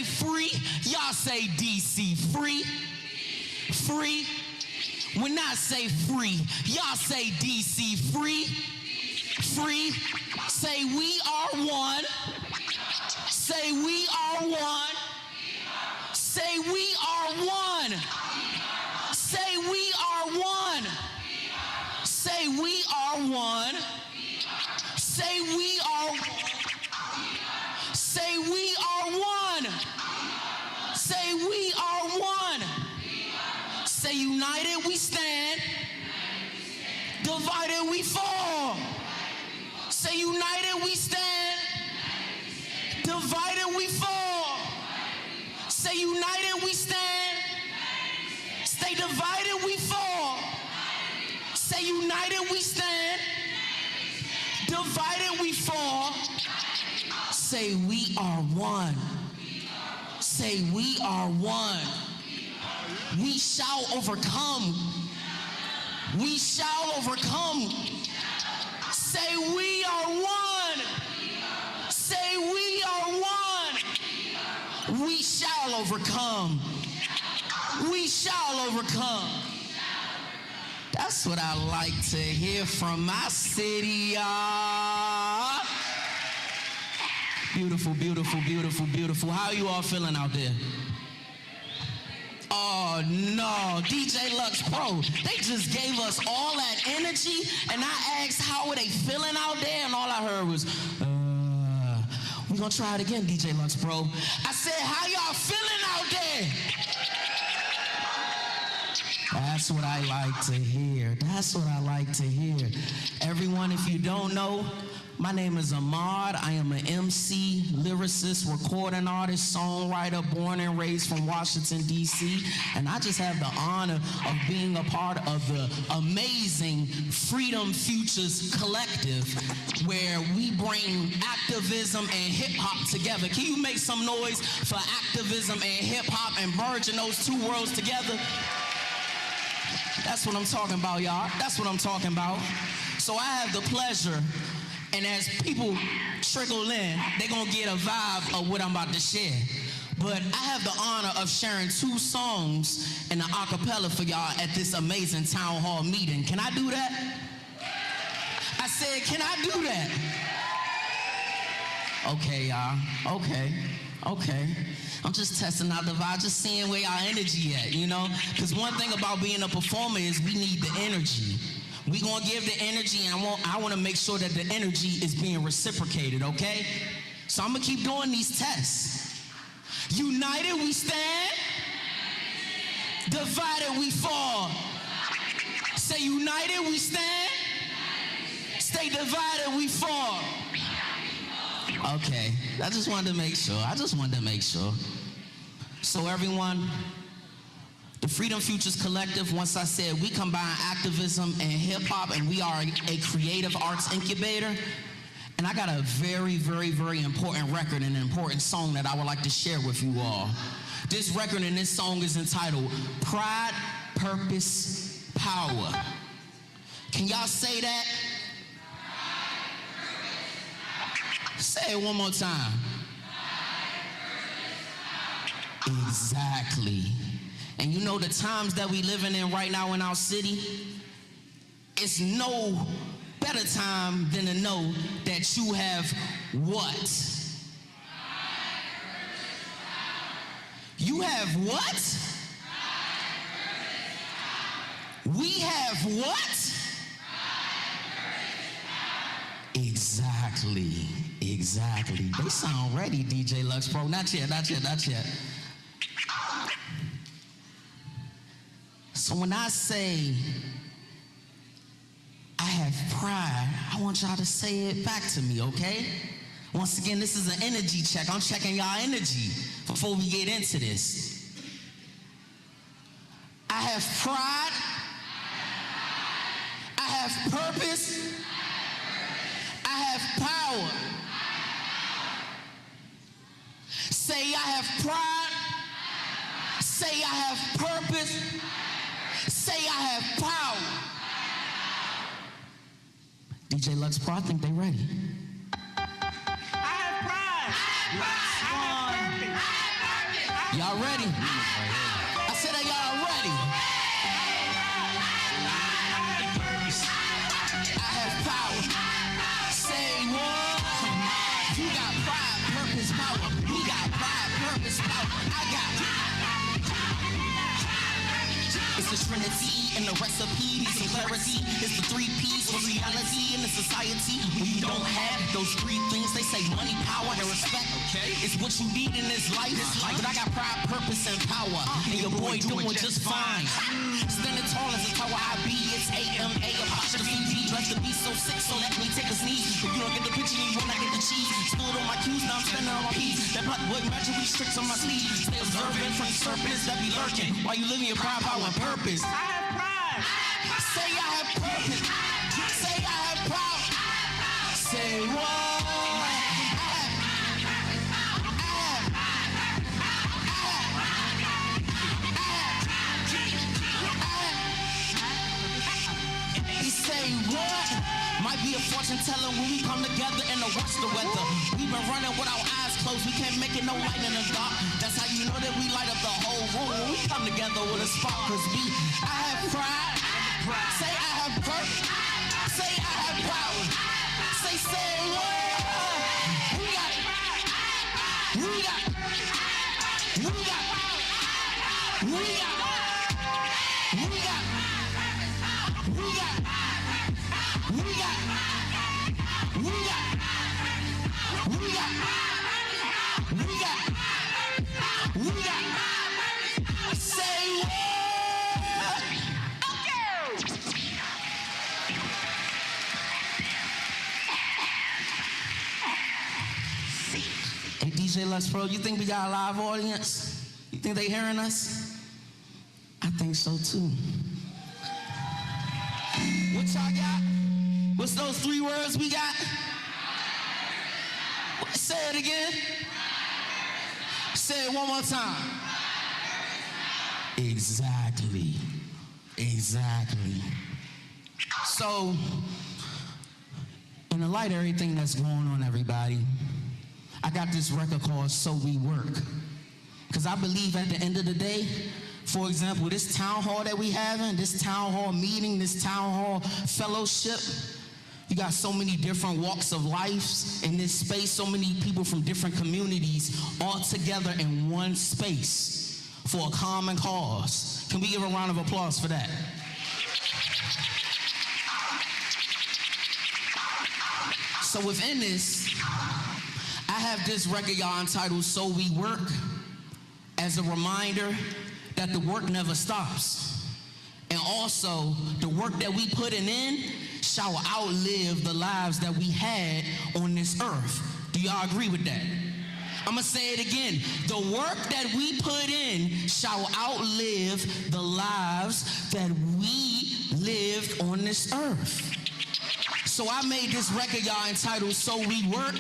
say free, y'all say DC. Free, free. When I say free, y'all say DC. Free, free. Say we are one. Say we are one. Say we are one. Say we are one. Say we are one. Say we are. Say we are one. Say we are one. Say united we stand. Divided we fall. Say united we stand. Divided we fall. Say united we stand. Stay divided we fall. Say united we stand. Divided we fall. Say we are one. Say we are one. We shall overcome. We shall overcome. Say we are one. Say we are one. We shall overcome. We shall overcome. That's what I like to hear from my city. Beautiful, beautiful, beautiful, beautiful. How you all feeling out there? Oh no, DJ Lux Pro, they just gave us all that energy, and I asked how were they feeling out there, and all I heard was, we're gonna try it again, DJ Lux Pro. I said, how y'all feeling out there? That's what I like to hear. That's what I like to hear. Everyone, if you don't know, my name is Ahmad. I am an MC, lyricist, recording artist, songwriter, born and raised from Washington, D.C. And I just have the honor of being a part of the amazing Freedom Futures Collective, where we bring activism and hip-hop together. Can you make some noise for activism and hip-hop and merging those two worlds together? That's what I'm talking about, y'all. That's what I'm talking about. So I have the pleasure, and as people trickle in, they're gonna get a vibe of what I'm about to share. But I have the honor of sharing 2 songs in the acapella for y'all at this amazing town hall meeting. Can I do that? I said, can I do that? Okay, y'all. Okay. I'm just testing out the vibe, just seeing where y'all energy at, you know? Because one thing about being a performer is we need the energy. We gonna give the energy, and I wanna make sure that the energy is being reciprocated, okay? So I'm gonna keep doing these tests. United we stand, divided we fall. Say united we stand, stay divided we fall. Okay, I just wanted to make sure. So everyone, the Freedom Futures Collective, once I said we combine activism and hip-hop, and we are a creative arts incubator. And I got a very, very, very important record and an important song that I would like to share with you all. This record and this song is entitled Pride, Purpose, Power. Can y'all say that? Say it one more time. Exactly. And you know the times that we living in right now in our city, it's no better time than to know that you have what? You have what? We have what? Exactly. They sound ready, DJ Lux Pro. Not yet. So when I say I have pride, I want y'all to say it back to me, okay? Once again, this is an energy check. I'm checking y'all energy before we get into this. I have pride. I have purpose. I have power. Say I have pride. Say I have purpose. Say I have power. DJ Lux Pro, I think they ready. I have pride. I have pride. I have purpose. Y'all ready? I said, are y'all ready? I have power. Say what? You got pride, purpose, power. We got pride, purpose, power. I got it's the Trinity and the recipe, some clarity. It's the 3 P's for reality in the society. When you don't have those 3 things, they say money, power, and respect. Okay, it's what you need in this life. But I got pride, purpose, and power, and your boy doing just fine. Standing tall as a tower, I be. It's AMA apostrophe G. Dressed to be so sick, so let me take a sneeze. If you don't get the picture, you will not get the cheese. Stood on my cues, now I'm standing on my peas. That blood would magically tricks on my sleeve. Stay observant from serpents that be lurking while you living your pride, power, and purpose. I have pride. Say I have purpose. Say I have pride. Say what? Say what? Might be a fortune teller when we come together in the worst of weather. We've been running with our eyes closed. We can't make it no light in the dark. That's how you know that we light up the whole room when we come together with a spark. Cause I have pride. Say I have purpose. Say I have power. Say what? We got it. We got it. We got it. We got it. We got it. Say what? Hey, DJ Lux Pro, you think we got a live audience? You think they hearing us? I think so too. What y'all got? What's those 3 words we got? Say it again. Say it one more time. Exactly. Exactly. So, in the light of everything that's going on, everybody, I got this record called So We Work. Because I believe at the end of the day, for example, this town hall that we having, this town hall meeting, this town hall fellowship, you got so many different walks of life in this space, so many people from different communities all together in one space for a common cause. Can we give a round of applause for that? So within this, I have this record y'all entitled So We Work as a reminder that the work never stops. And also, the work that we putting in shall outlive the lives that we had on this earth. Do y'all agree with that? I'm gonna say it again. The work that we put in shall outlive the lives that we lived on this earth. So I made this record, y'all, entitled So We Work,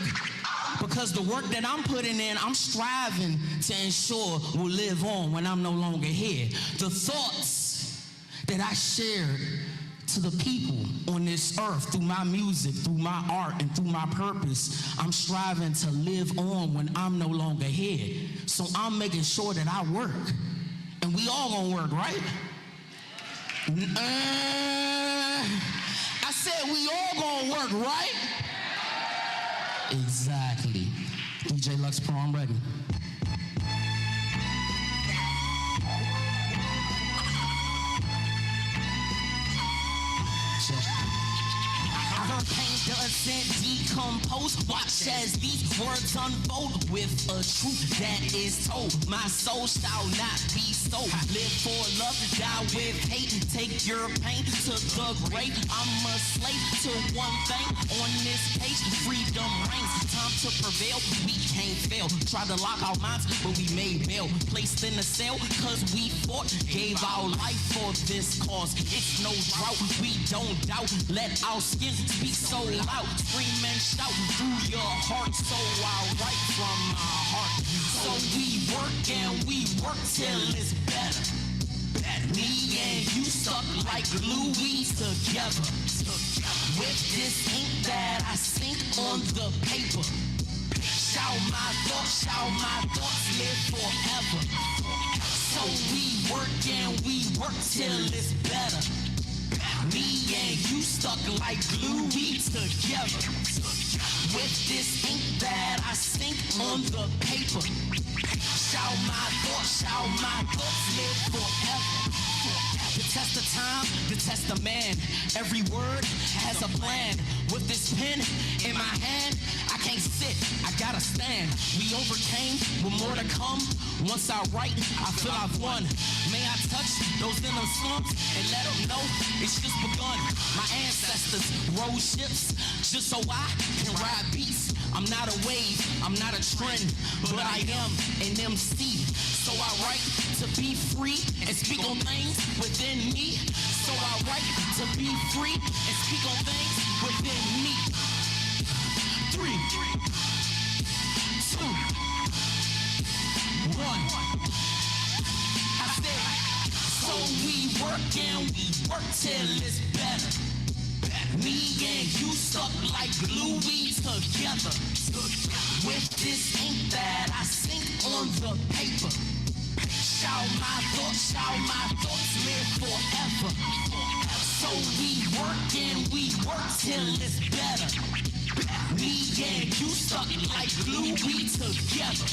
because the work that I'm putting in, I'm striving to ensure will live on when I'm no longer here. The thoughts that I shared to the people on this earth through my music, through my art, and through my purpose, I'm striving to live on when I'm no longer here. So I'm making sure that I work. And we all gonna work, right? I said we all gonna work, right? Exactly. DJ Lux Pro, I'm ready. I heard pain doesn't decompose. Watch as these words unfold with a truth that is told. My soul shall not be sold. Live for love, die with hate. Take your pain to the grave. I'm a slave to one thing on this page. Freedom reigns. Time to prevail. We can't fail. Try to lock our minds, but we made bail. Placed in a cell, cause we fought. Gave our life for this cause. It's no drought. We don't doubt. Let our skin speak so loud. Scream and shout through your heart. So I write from my heart. So we work and we work till it's better. Me and you stuck like glue, we together. With this ink that I sink on the paper, shall shall my thoughts live forever. So we work till it's better. Me and you stuck like glue, we together. With this ink that I sink on the paper. Shall my thoughts live forever. The test of time, the test of man. Every word has a plan. With this pen in my hand, I can't sit, I gotta stand. We overcame, with more to come. Once I write, I feel I've won. May I touch those in the slumps and let them know it's just begun. My ancestors rode ships just so I can ride beats. I'm not a wave, I'm not a trend, but I am an MC. So I write to be free and speak on things within me. So I write to be free and speak on things within me. 3, 2, 1. I said, so we work till it's better. Me and you stuck like glue, we together. With this ink that I sink on the paper. Shall my thoughts live forever. So we work till it's better. Me and you stuck like glue, we together.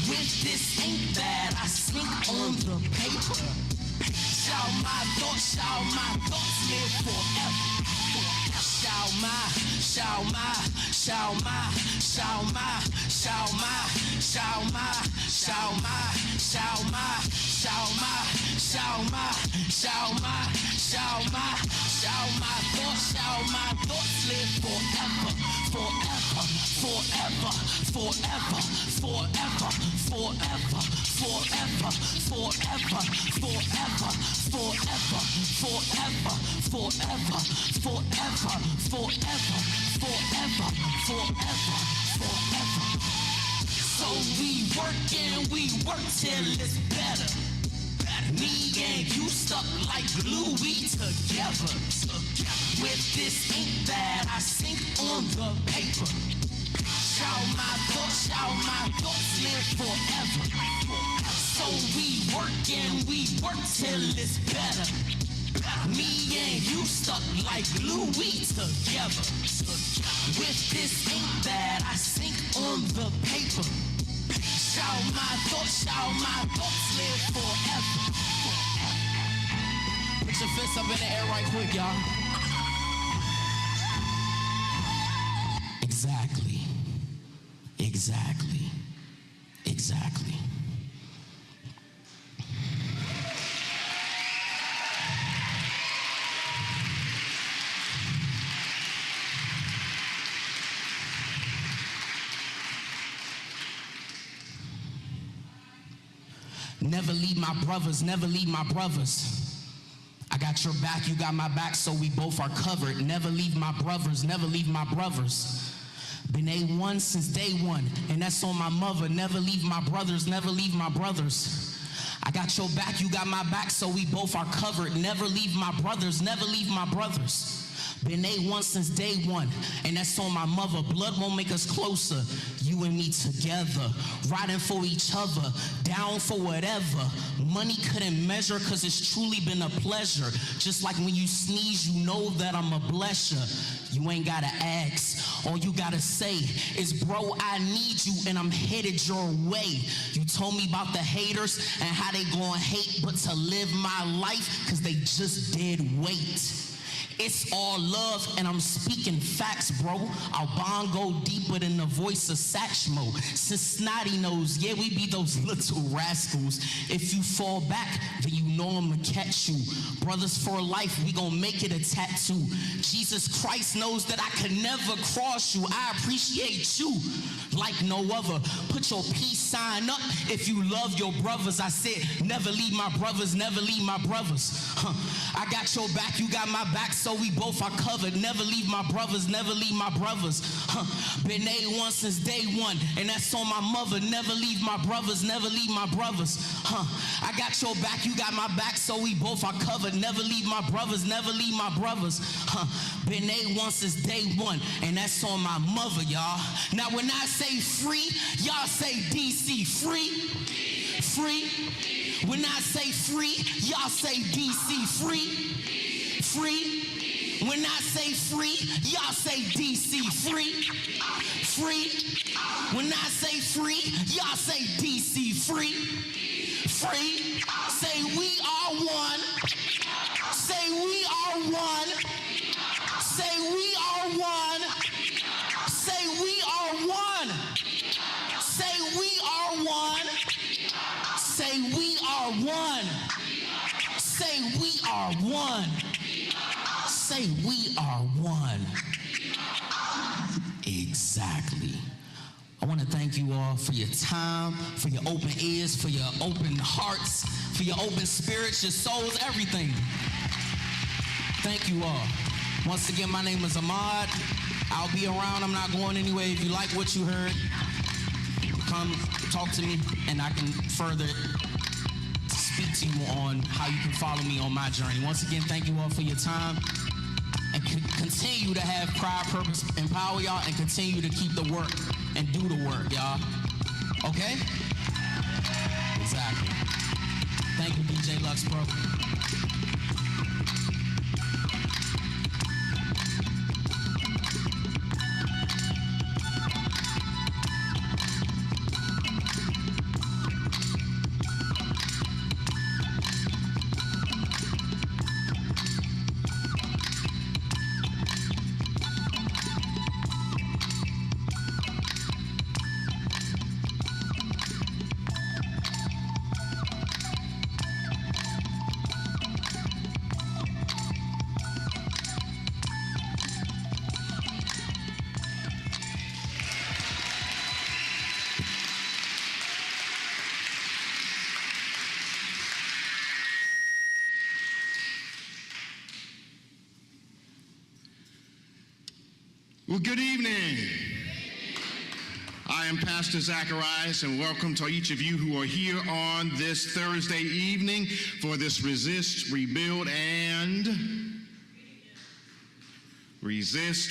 With this ink that I sink on the paper. Shall my thoughts live forever. Shall my thoughts live forever, forever, forever, forever, forever, forever, forever, forever, forever, forever, forever, forever, forever, forever, forever, forever, forever. So we work till it's better. Me and you stuck like glue, we together. With this ink that I sink on the paper. Shall my thoughts live forever. So we work till it's better. Me and you stuck like glue, we together. With this ink that I sink on the paper. Shall my thoughts live forever. Put your fists up in the air right quick, y'all. Exactly. Exactly. Exactly. Never leave my brothers, never leave my brothers. I got your back, you got my back, so we both are covered. Never leave my brothers, never leave my brothers. Been A1 since day one, and that's on my mother. Never leave my brothers, never leave my brothers. I got your back, you got my back, so we both are covered. Never leave my brothers, never leave my brothers. Been A1 since day one, and that's on my mother. Blood won't make us closer, you and me together. Riding for each other, down for whatever. Money couldn't measure, cause it's truly been a pleasure. Just like when you sneeze, you know that I'm a blesser. You ain't gotta ask, all you gotta say is, bro, I need you and I'm headed your way. You told me about the haters and how they gon' hate, but to live my life, cause they just did wait. It's all love, and I'm speaking facts, bro. Our bond go deeper than the voice of Satchmo. Since Snotty knows, yeah, we be those little rascals. If you fall back, then you know I'ma catch you. Brothers for life, we gon' make it a tattoo. Jesus Christ knows that I can never cross you. I appreciate you like no other. Put your peace sign up if you love your brothers. I said, never leave my brothers, never leave my brothers. I got your back, you got my back, so so we both are covered. Never leave my brothers, never leave my brothers. Been A1 since day one, and that's on my mother. Never leave my brothers, never leave my brothers. I got your back, you got my back, so we both are covered. Never leave my brothers, never leave my brothers. Been A1 since day one, and that's on my mother, y'all. Now when I say free, y'all say DC. Free, free. When I say free, y'all say DC. Free, free. When I say free, y'all say DC. Free, free. When I say free, y'all say DC. Free, free. Say we are one. Say we are one. Say we are one. Say we are one. Say we are one. Say we are one. Say we are one. Say we are one. Exactly. I want to thank you all for your time, for your open ears, for your open hearts, for your open spirits, your souls, everything. Thank you all. Once again, my name is Ahmad. I'll be around. I'm not going anywhere. If you like what you heard, come talk to me, and I can further speak to you on how you can follow me on my journey. Once again, thank you all for your time. And continue to have pride, purpose, and power, y'all, and continue to keep the work and do the work, y'all. Okay? Exactly. Thank you, DJ Lux Pro. Well, good evening. I am Pastor Zacharias, and welcome to each of you who are here on this Thursday evening for this Resist, Rebuild,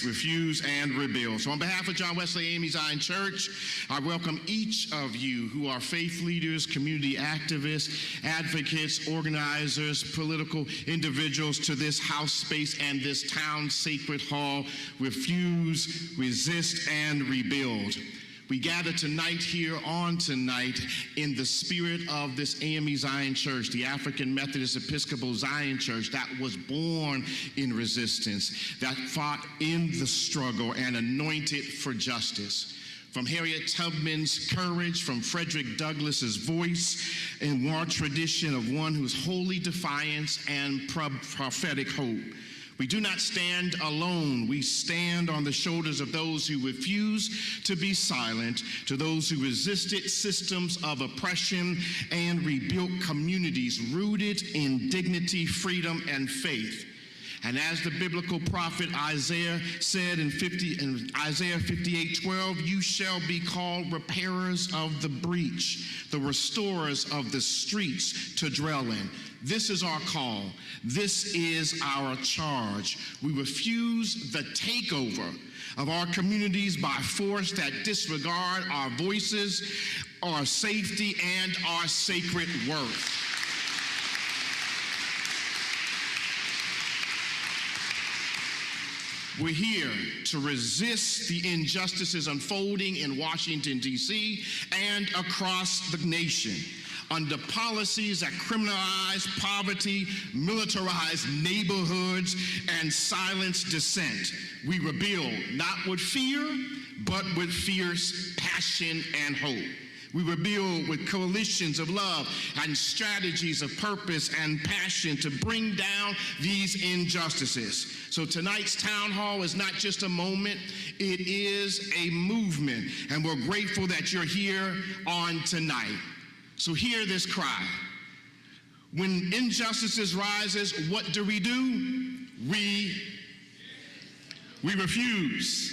Refuse, and Rebuild. So on behalf of John Wesley AME Zion Church, I welcome each of you who are faith leaders, community activists, advocates, organizers, political individuals to this house space and this town sacred hall. Refuse, resist, and rebuild. We gather tonight here on tonight in the spirit of this AME Zion Church, the African Methodist Episcopal Zion Church that was born in resistance, that fought in the struggle and anointed for justice. From Harriet Tubman's courage, from Frederick Douglass's voice, and our tradition of one whose holy defiance and prophetic hope. We do not stand alone. We stand on the shoulders of those who refuse to be silent, to those who resisted systems of oppression and rebuilt communities rooted in dignity, freedom, and faith. And as the biblical prophet Isaiah said in Isaiah 58:12, you shall be called repairers of the breach, the restorers of the streets to dwell in. This is our call. This is our charge. We refuse the takeover of our communities by force that disregard our voices, our safety, and our sacred worth. We're here to resist the injustices unfolding in Washington, D.C. and across the nation under policies that criminalize poverty, militarize neighborhoods, and silence dissent. We rebuild, not with fear, but with fierce passion and hope. We rebuild with coalitions of love and strategies of purpose and passion to bring down these injustices. So tonight's town hall is not just a moment, it is a movement. And we're grateful that you're here on tonight. So hear this cry. When injustices rises, what do? We refuse.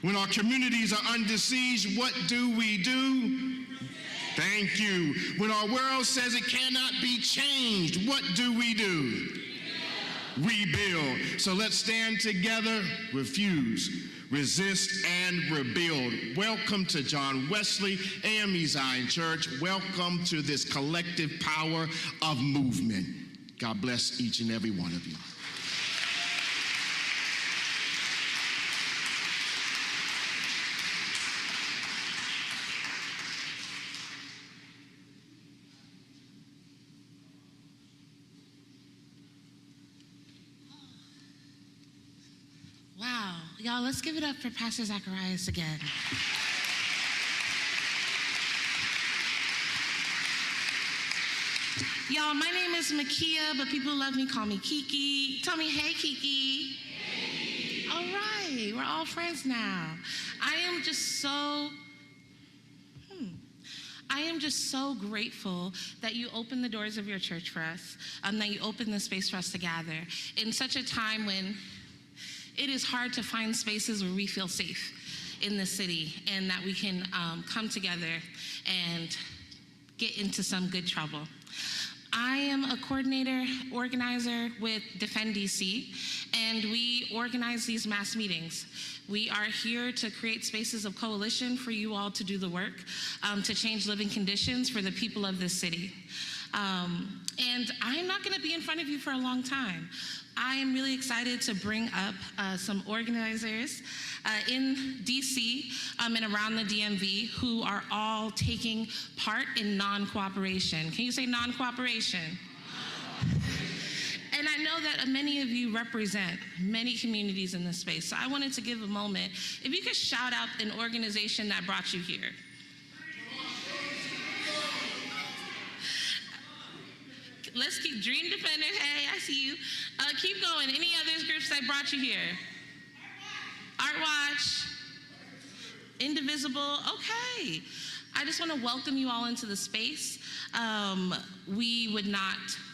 When our communities are under siege, what do? Thank you. When our world says it cannot be changed, what do? Rebuild. So let's stand together, refuse, resist, and rebuild. Welcome to John Wesley AME Zion Church. Welcome to this collective power of movement. God bless each and every one of you. Wow, y'all, let's give it up for Pastor Zacharias again. Y'all, my name is Makia, but people who love me call me Kiki. Tell me, hey, Kiki. Hey. All right, we're all friends now. I am just so grateful that you opened the doors of your church for us, that you opened the space for us to gather in such a time when it is hard to find spaces where we feel safe in the city and that we can come together and get into some good trouble. I am a coordinator, organizer with Defend DC, and we organize these mass meetings. We are here to create spaces of coalition for you all to do the work, to change living conditions for the people of this city. And I'm not gonna be in front of you for a long time. I am really excited to bring up some organizers in DC and around the DMV who are all taking part in non-cooperation. Can you say non-cooperation? And I know that many of you represent many communities in this space, so I wanted to give a moment. If you could shout out an organization that brought you here. Let's keep Dream Defenders, hey, I see you. Keep going, any other groups that brought you here? Art Watch, Indivisible, okay. I just want to welcome you all into the space.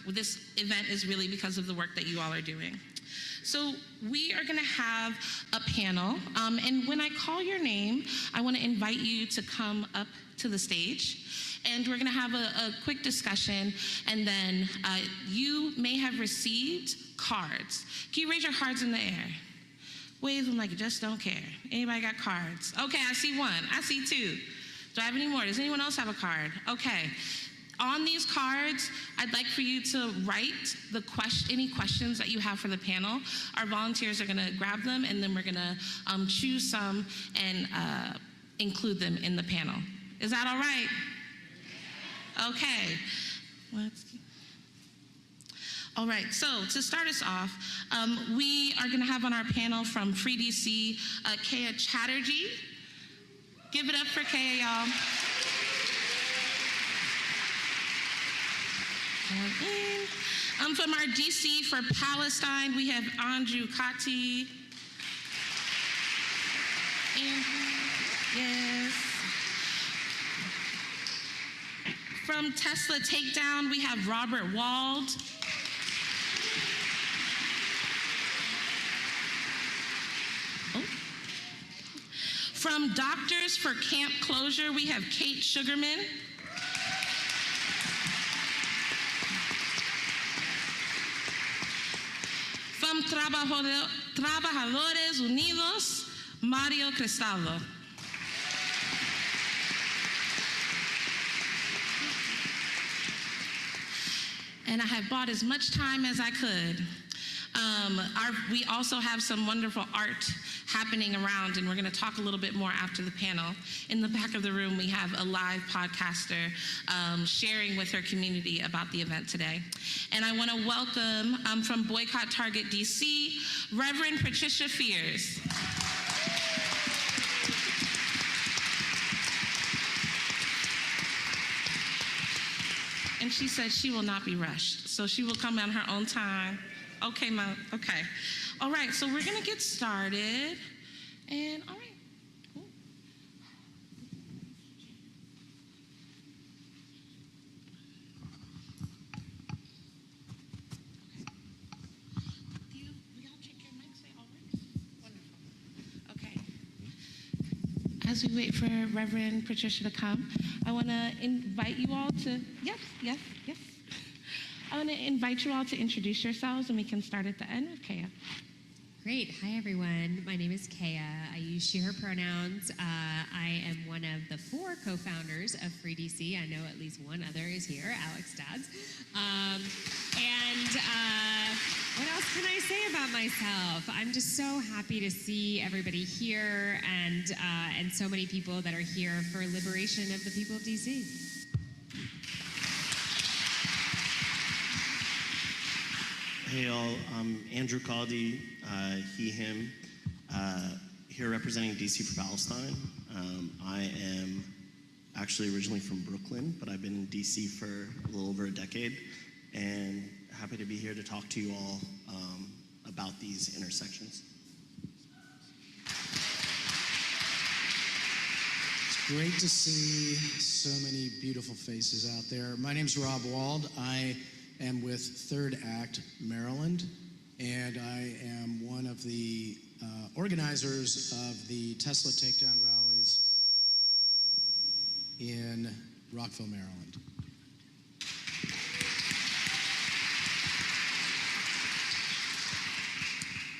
This event is really because of the work that you all are doing. So we are gonna have a panel, and when I call your name, I wanna invite you to come up to the stage. And we're gonna have a quick discussion, and then you may have received cards. Can you raise your cards in the air? Wave them like you just don't care. Anybody got cards? Okay, I see one, I see two. Do I have any more? Does anyone else have a card? Okay. On these cards, I'd like for you to write any questions that you have for the panel. Our volunteers are gonna grab them, and then we're gonna choose some and include them in the panel. Is that all right? Okay. All right, so to start us off, we are gonna have on our panel from Free DC, Cashapp Cashtag. Give it up for Kaya, y'all. From our DC for Palestine, we have Andrew Kati. Andrew, yes. From Tesla Takedown, we have Robert Wald. Oh. From Doctors for Camp Closure, we have Kate Sugarman. From Trabajadores Unidos, Mario Cristaldo. And I have bought as much time as I could. We also have some wonderful art happening around, and we're gonna talk a little bit more after the panel. In the back of the room, we have a live podcaster sharing with her community about the event today. And I wanna welcome from Boycott Target DC, Reverend Patricia Fears. And she said she will not be rushed, so she will come on her own time. Okay, Mom, okay. All right, so we're gonna get started, and all right. Cool. as we wait for Reverend Patricia to come, I want to invite you all to, yes. I want to invite you all to introduce yourselves, and we can start at the end with Kaya. Great. Hi, everyone. My name is Kaya. I use she, her pronouns. I am one of the 4 co-founders of Free DC. I know at least one other is here, Alex Dodds. What else can I say about myself? I'm just so happy to see everybody here and so many people that are here for liberation of the people of DC. Hey all, I'm Andrew Caldi, he, him, here representing DC for Palestine. I am actually originally from Brooklyn, but I've been in DC for a little over a decade, and happy to be here to talk to you all about these intersections. It's great to see so many beautiful faces out there. My name's Rob Wald. I am with Third Act Maryland, and I am one of the organizers of the Tesla takedown rallies in Rockville, Maryland.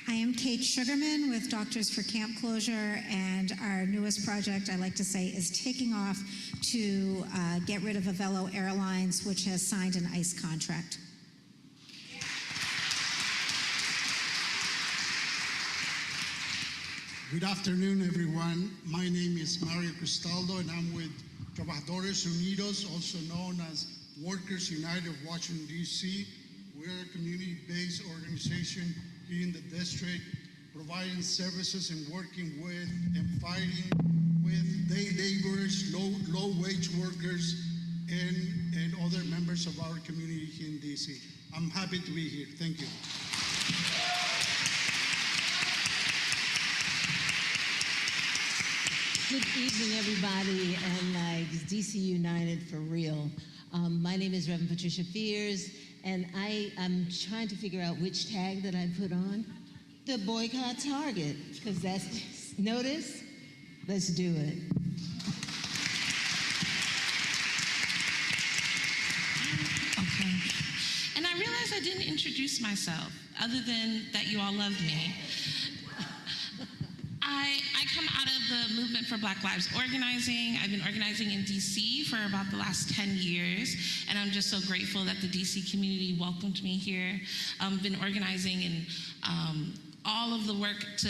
I am Kate Sugarman with Doctors for Camp Closure, and our newest project, I like to say, is taking off to get rid of Avello Airlines, which has signed an ICE contract. Good afternoon, everyone. My name is Mario Cristaldo, and I'm with Trabajadores Unidos, also known as Workers United of Washington, D.C. We're a community-based organization here in the district, providing services and working with and fighting with day laborers, low-wage workers, and other members of our community here in D.C. I'm happy to be here. Thank you. Good evening, everybody, and DC United for real. My name is Reverend Patricia Fears, and I am trying to figure out which tag that I put on. The boycott Target, because that's, notice? Let's do it. Okay. And I realized I didn't introduce myself, other than that you all love me. I come out of the movement for Black Lives Organizing. I've been organizing in DC for about the last 10 years, and I'm just so grateful that the DC community welcomed me here. I've been organizing in all of the work to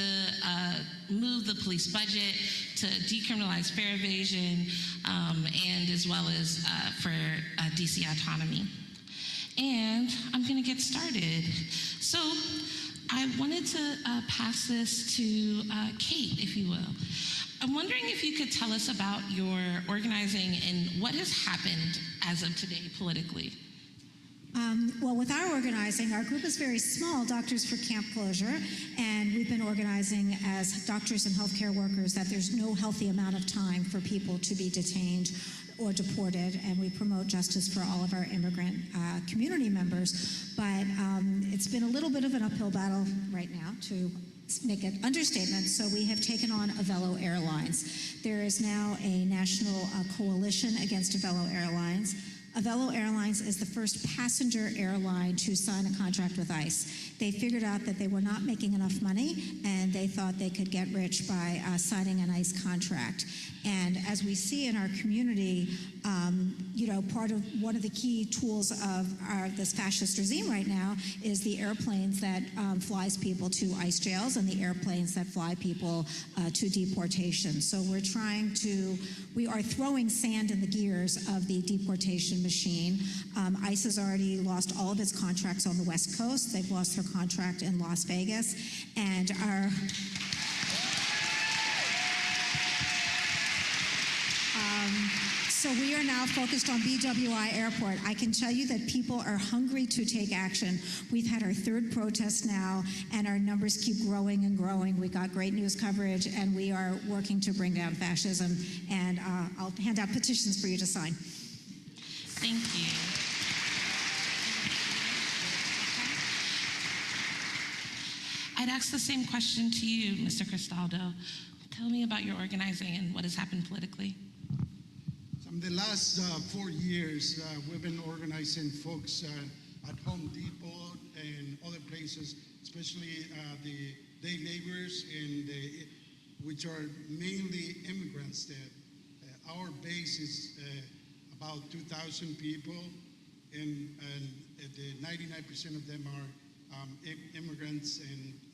move the police budget, to decriminalize fare evasion, and as well as for DC autonomy. And I'm gonna get started. So, I wanted to pass this to Kate, if you will. I'm wondering if you could tell us about your organizing and what has happened as of today politically. Well, with our organizing, our group is very small, Doctors for Camp Closure, and we've been organizing as doctors and healthcare workers that there's no healthy amount of time for people to be detained or deported, and we promote justice for all of our immigrant community members. But it's been a little bit of an uphill battle right now, to make an understatement. So we have taken on Avello Airlines. There is now a national coalition against Avello Airlines. Avello Airlines is the first passenger airline to sign a contract with ICE. They figured out that they were not making enough money, and they thought they could get rich by signing an ICE contract. And as we see in our community, one of the key tools of this fascist regime right now is the airplanes that flies people to ICE jails and the airplanes that fly people to deportation. So we are throwing sand in the gears of the deportation machine. ICE has already lost all of its contracts on the West Coast. They've lost their contract in Las Vegas, and so we are now focused on BWI Airport. I can tell you that people are hungry to take action. We've had our 3rd protest now, and our numbers keep growing and growing. We got great news coverage, and we are working to bring down fascism. And I'll hand out petitions for you to sign. Thank you. I'd ask the same question to you, Mr. Cristaldo. Tell me about your organizing and what has happened politically. In the last 4 years, we've been organizing folks at Home Depot and other places, especially the day laborers, which are mainly immigrants. Our base is about 2,000 people, and 99% of them are immigrants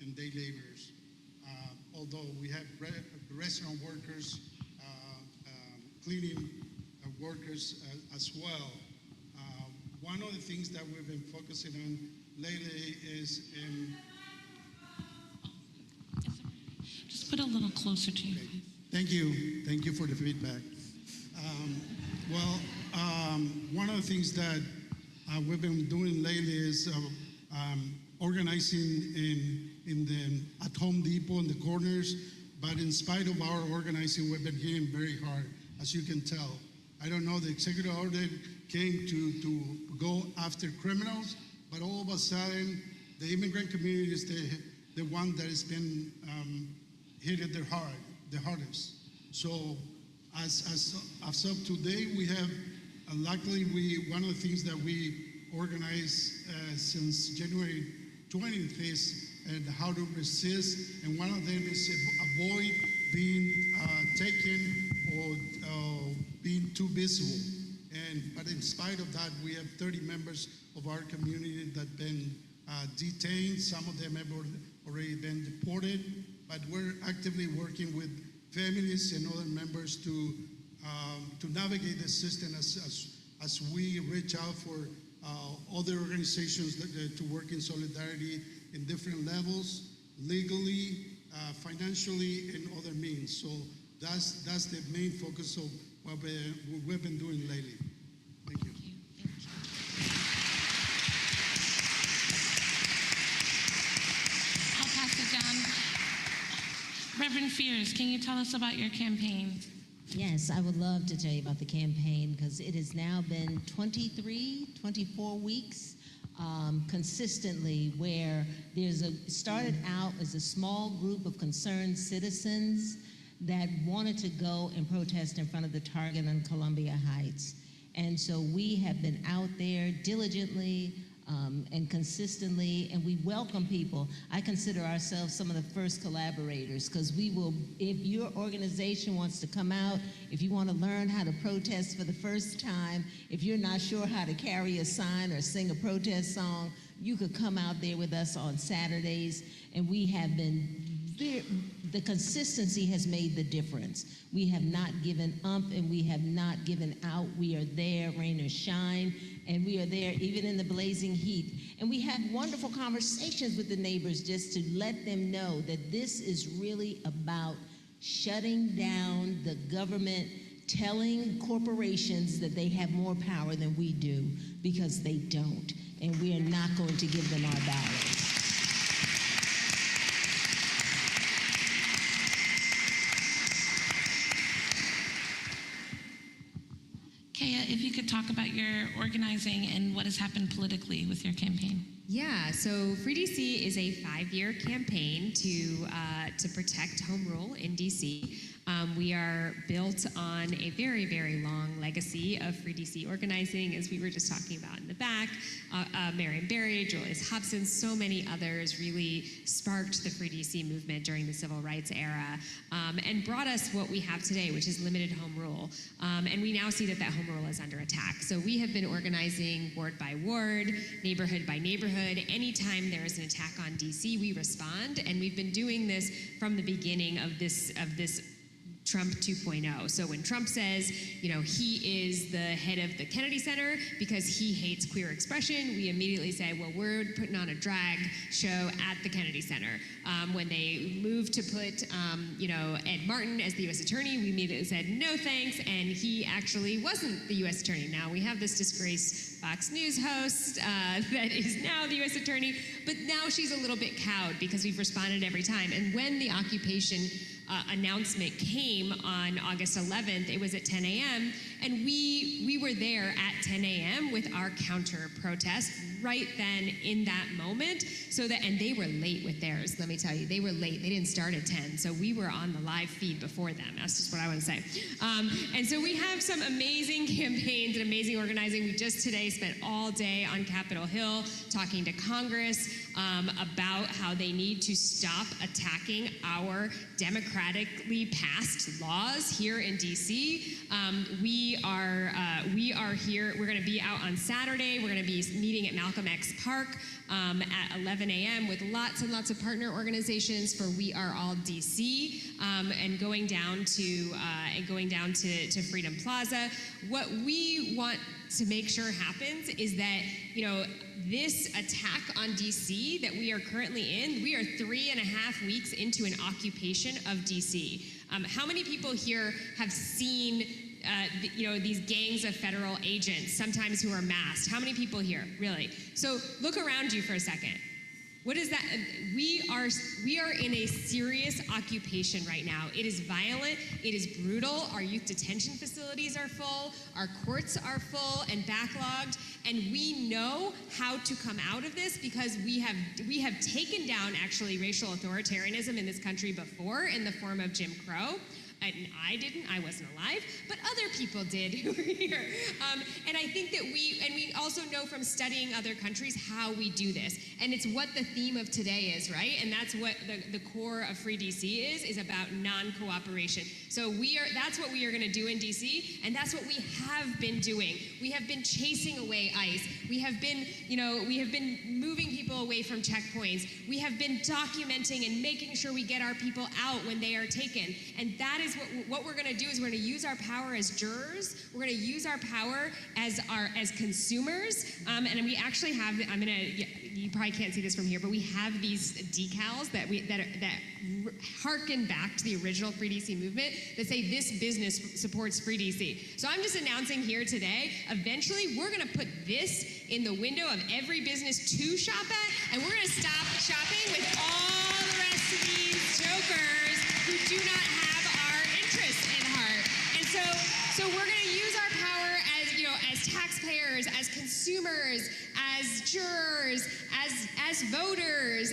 and day laborers. Although we have restaurant workers, cleaning workers as well. One of the things that we've been focusing on lately is Just put a little closer to you, please. Thank you for the feedback. One of the things that we've been doing lately is organizing in the at Home Depot in the corners, but in spite of our organizing, we've been hitting very hard, as you can tell. I don't know, the executive order came to go after criminals, but all of a sudden, the immigrant community is the one that has been hit the hardest. So as of today, we have, luckily, one of the things that we organized since January 20th is how to resist, and one of them is avoid being taken or being too visible. But in spite of that, we have 30 members of our community that have been detained. Some of them have already been deported, but we're actively working with families and other members to navigate the system as we reach out for other organizations to work in solidarity in different levels, legally, financially, and other means. So that's the main focus of what we've been doing lately. Thank you. I'll pass it down. Reverend Fears, can you tell us about your campaign? Yes, I would love to tell you about the campaign because it has now been 24 weeks consistently where started out as a small group of concerned citizens that wanted to go and protest in front of the Target on Columbia Heights. And so we have been out there diligently and consistently, and we welcome people. I consider ourselves some of the first collaborators because we will, if your organization wants to come out, if you want to learn how to protest for the first time, if you're not sure how to carry a sign or sing a protest song, you could come out there with us on Saturdays, and we have been the consistency has made the difference. We have not given up and we have not given out. We are there, rain or shine, and we are there even in the blazing heat. And we have wonderful conversations with the neighbors just to let them know that this is really about shutting down the government, telling corporations that they have more power than we do, because they don't. And we are not going to give them our ballots. Kaya, if you could talk about your organizing and what has happened politically with your campaign. Yeah, so Free DC is a 5-year campaign to protect home rule in DC. We are built on a very, very long legacy of Free DC organizing, as we were just talking about in the back. Marion Barry, Julius Hobson, so many others really sparked the Free DC movement during the Civil Rights era and brought us what we have today, which is limited home rule. And we now see that home rule is under attack. So we have been organizing ward by ward, neighborhood by neighborhood. Anytime there is an attack on DC, we respond, and we've been doing this from the beginning of this Trump 2.0. So when Trump says, he is the head of the Kennedy Center because he hates queer expression, we immediately say, well, we're putting on a drag show at the Kennedy Center. When they moved to put, Ed Martin as the U.S. Attorney, we immediately said, no thanks, and he actually wasn't the U.S. Attorney. Now we have this disgraced Fox News host that is now the U.S. Attorney, but now she's a little bit cowed because we've responded every time. And when the occupation announcement came on August 11th, it was at 10 a.m., And we were there at 10 a.m. with our counter protest right then in that moment. And they were late with theirs, let me tell you. They were late. They didn't start at 10. So we were on the live feed before them. That's just what I want to say. And so we have some amazing campaigns and amazing organizing. We just today spent all day on Capitol Hill talking to Congress about how they need to stop attacking our democratically passed laws here in DC. We are here. We're going to be out on Saturday. We're going to be meeting at Malcolm X Park at 11 a.m. with lots and lots of partner organizations for We Are All DC, and going down to Freedom Plaza. What we want to make sure happens is that, this attack on DC that we are currently in, we are 3.5 weeks into an occupation of DC. How many people here have seen these gangs of federal agents, sometimes who are masked? How many people here, really? So look around you for a second. What is that? We are in a serious occupation right now. It is violent. It is brutal. Our youth detention facilities are full. Our courts are full and backlogged. And we know how to come out of this because we have taken down actually racial authoritarianism in this country before in the form of Jim Crow. And I didn't, I wasn't alive, but other people did who were here. And I think that we also know from studying other countries how we do this. And it's what the theme of today is, right? And that's what the core of Free DC is about non-cooperation. So that's what we are gonna do in DC, and that's what we have been doing. We have been chasing away ICE. We have been moving people away from checkpoints. We have been documenting and making sure we get our people out when they are taken. And that is what we're going to do is we're going to use our power as jurors. We're going to use our power as consumers. And we actually have, you probably can't see this from here, but we have these decals that harken back to the original Free DC movement that say this business supports Free DC. So I'm just announcing here today, eventually we're going to put this in the window of every business to shop at, and we're going to stop shopping with all the rest of these jokers who do not have our interests in heart. And so we're going to use our power as taxpayers, as consumers, as jurors, as voters,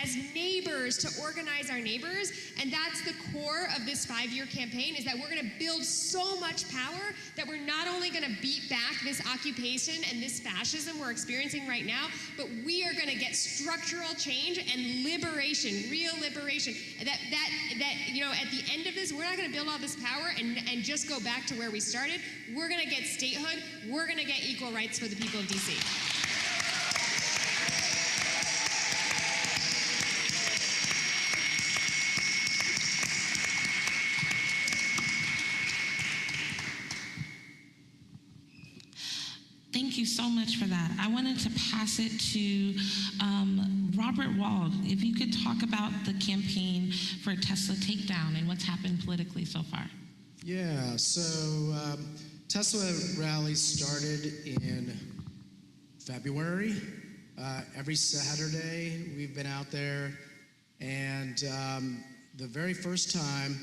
as neighbors to organize our neighbors. And that's the core of this 5-year campaign, is that we're going to build so much power that we're not only going to beat back this occupation and this fascism we're experiencing right now, but we are going to get structural change and liberation, real liberation. That at the end of this, we're not going to build all this power and just go back to where we started. We're going to get statehood. We're going to get equal rights for the people of DC. Thank you so much for that. I wanted to pass it to Robert Wald. If you could talk about the campaign for Tesla Takedown and what's happened politically so far. Yeah, so Tesla rally started in February. Every Saturday we've been out there, and the very first time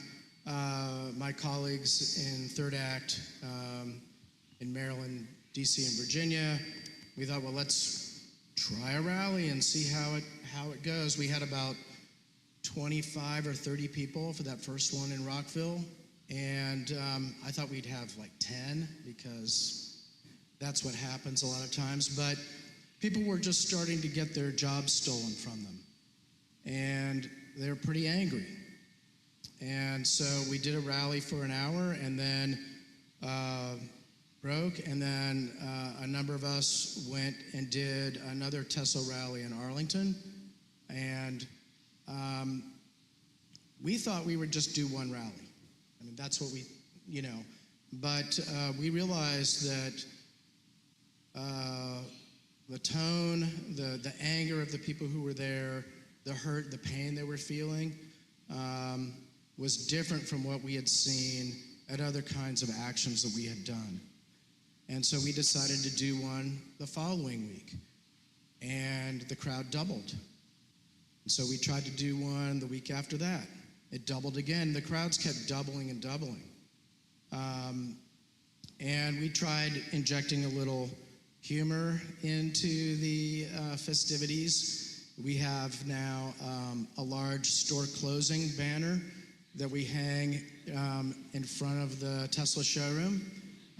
my colleagues in Third Act in Maryland, DC, and Virginia, we thought, well, let's try a rally and see how it goes. We had about 25 or 30 people for that first one in Rockville, and I thought we'd have like 10 because that's what happens a lot of times. But people were just starting to get their jobs stolen from them, and they're pretty angry. And so we did a rally for an hour, and then broke, and then a number of us went and did another Tesla rally in Arlington, and we thought we would just do one rally. I mean, that's what we, but we realized that the tone, the anger of the people who were there, the hurt, the pain they were feeling was different from what we had seen at other kinds of actions that we had done. And so we decided to do one the following week, and the crowd doubled. And so we tried to do one the week after that. It doubled again. The crowds kept doubling and doubling. And we tried injecting a little humor into the festivities. We have now a large store closing banner that we hang in front of the Tesla showroom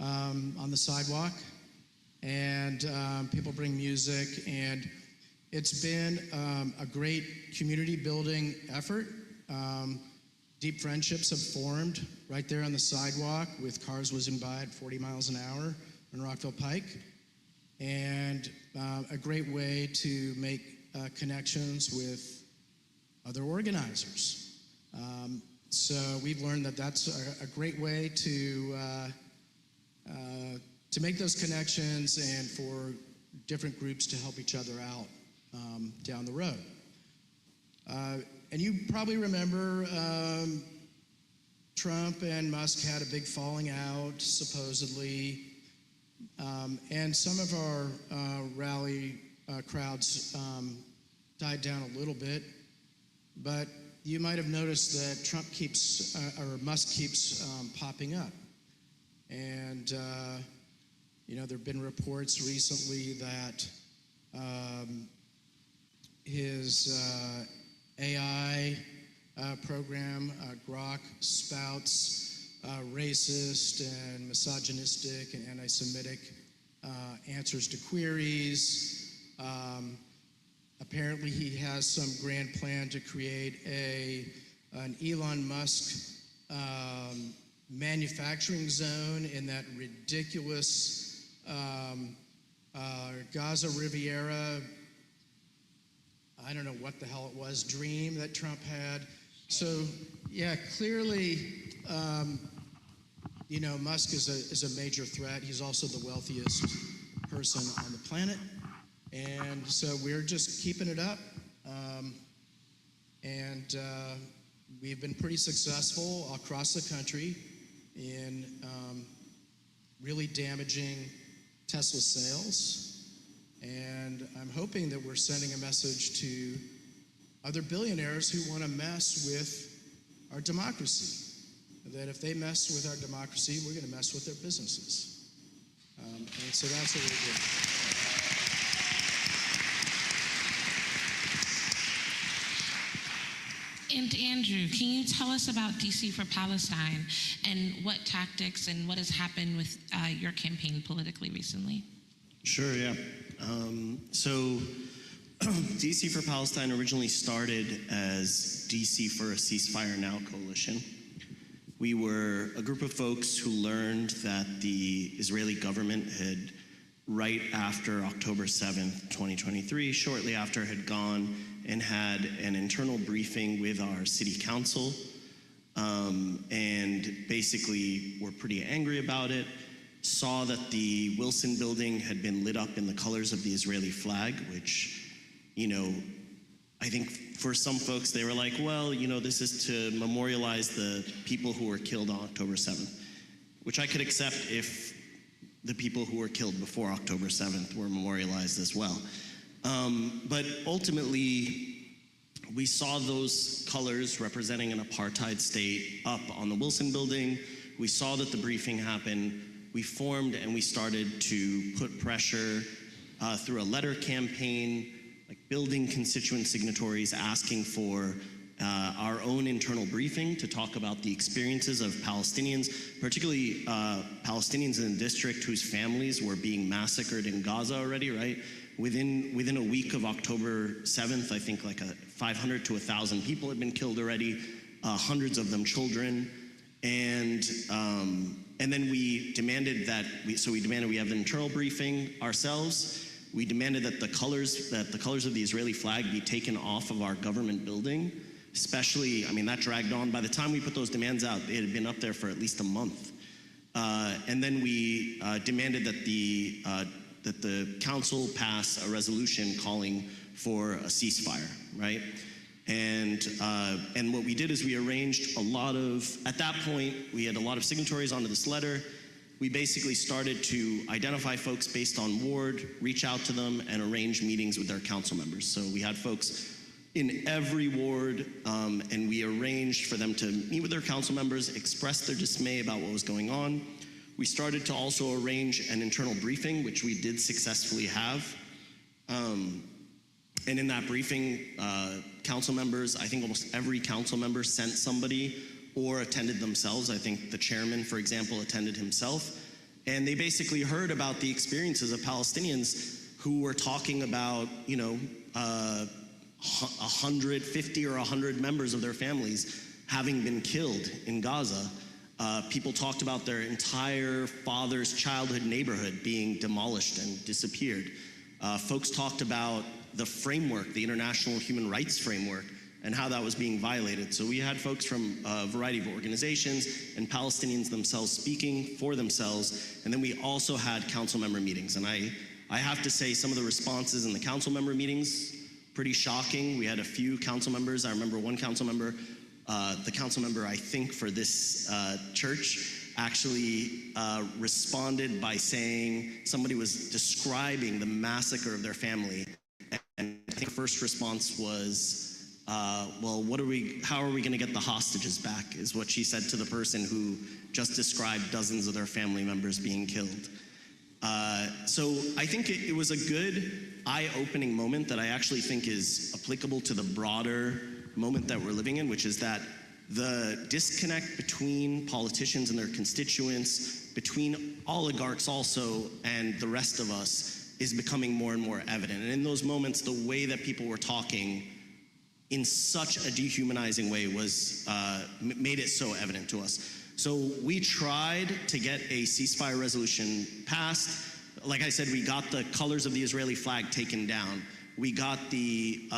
on the sidewalk. And people bring music, and it's been a great community building effort. Deep friendships have formed right there on the sidewalk with cars whizzing by at 40 miles an hour on Rockville Pike. And a great way to make connections with other organizers. So we've learned that that's a great way to make those connections and for different groups to help each other out down the road. And you probably remember Trump and Musk had a big falling out, supposedly. And some of our rally crowds died down a little bit. But you might have noticed that Trump keeps, or Musk keeps popping up. And, you know, there have been reports recently that his AI program, Grok, spouts racist and misogynistic and anti-Semitic answers to queries. Apparently he has some grand plan to create an Elon Musk manufacturing zone in that ridiculous Gaza Riviera, I don't know what the hell it was, dream that Trump had. So yeah, clearly, you know, Musk is a major threat. He's also the wealthiest person on the planet. And so we're just keeping it up. We've been pretty successful across the country in really damaging Tesla sales. And I'm hoping that we're sending a message to other billionaires who want to mess with our democracy. That if they mess with our democracy, we're going to mess with their businesses. And so that's what we're doing. And Andrew, can you tell us about DC for Palestine and what tactics and what has happened with your campaign politically recently? Sure, yeah. So DC for Palestine originally started as DC for a Ceasefire Now coalition. We were a group of folks who learned that the Israeli government had, right after October 7th, 2023, shortly after, had gone and had an internal briefing with our city council, and basically were pretty angry about it, saw that the Wilson building had been lit up in the colors of the Israeli flag, which, you know, I think for some folks they were like, well, you know, this is to memorialize the people who were killed on October 7th, which I could accept if the people who were killed before October 7th were memorialized as well. But ultimately, we saw those colors representing an apartheid state up on the Wilson building. We saw that the briefing happened. We formed and we started to put pressure through a letter campaign, like building constituent signatories, asking for our own internal briefing to talk about the experiences of Palestinians, particularly Palestinians in the district whose families were being massacred in Gaza already, right? Within a week of October 7th, I think like 500 to 1,000 people had been killed already, hundreds of them children. And then we demanded that, we have an internal briefing ourselves. We demanded that the colors of the Israeli flag be taken off of our government building, especially, I mean, that dragged on. By the time we put those demands out, it had been up there for at least a month. And then we demanded that the council pass a resolution calling for a ceasefire, right? And what we did is we arranged at that point, we had a lot of signatories onto this letter. We basically started to identify folks based on ward, reach out to them, and arrange meetings with their council members. So we had folks in every ward, and we arranged for them to meet with their council members, express their dismay about what was going on. We started to also arrange an internal briefing, which we did successfully have. And in that briefing, council members, I think almost every council member sent somebody or attended themselves. I think the chairman, for example, attended himself. And they basically heard about the experiences of Palestinians who were talking about, 150 or 100 members of their families having been killed in Gaza. People talked about their entire father's childhood neighborhood being demolished and disappeared. Folks talked about the framework, the international human rights framework, and how that was being violated. So we had folks from a variety of organizations and Palestinians themselves speaking for themselves. And then we also had council member meetings. And I have to say some of the responses in the council member meetings, pretty shocking. We had a few council members. I remember one council member, the council member I think for this church, actually responded by saying somebody was describing the massacre of their family. And I think the first response was, well, how are we going to get the hostages back, is what she said to the person who just described dozens of their family members being killed. So I think it was a good eye-opening moment that I actually think is applicable to the broader moment that we're living in, which is that the disconnect between politicians and their constituents, between oligarchs also and the rest of us, is becoming more and more evident. And in those moments, the way that people were talking in such a dehumanizing way was made it so evident to us. So we tried to get a ceasefire resolution passed. Like I said, we got the colors of the Israeli flag taken down. We got the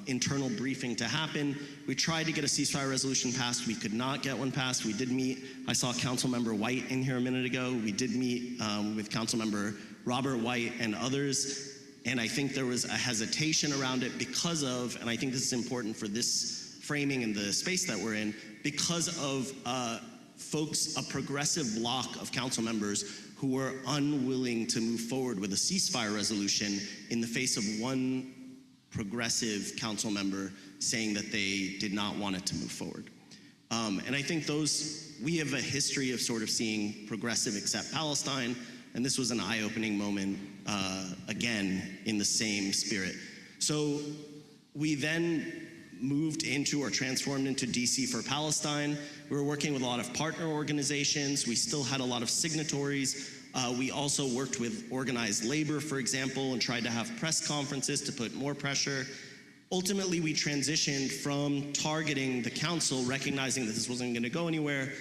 internal briefing to happen. We tried to get a ceasefire resolution passed. We could not get one passed. We did meet. I saw Councilmember White in here a minute ago. We did meet with Councilmember Robert White and others. And I think there was a hesitation around it because of, and I think this is important for this framing and the space that we're in, because of folks, a progressive block of council members who were unwilling to move forward with a ceasefire resolution in the face of one progressive council member saying that they did not want it to move forward. And I think we have a history of sort of seeing progressive accept Palestine, and this was an eye-opening moment, again, in the same spirit. So we then moved into or transformed into DC for Palestine. We were working with a lot of partner organizations. We still had a lot of signatories. We also worked with organized labor, for example, and tried to have press conferences to put more pressure. Ultimately, we transitioned from targeting the council, recognizing that this wasn't going to go anywhere,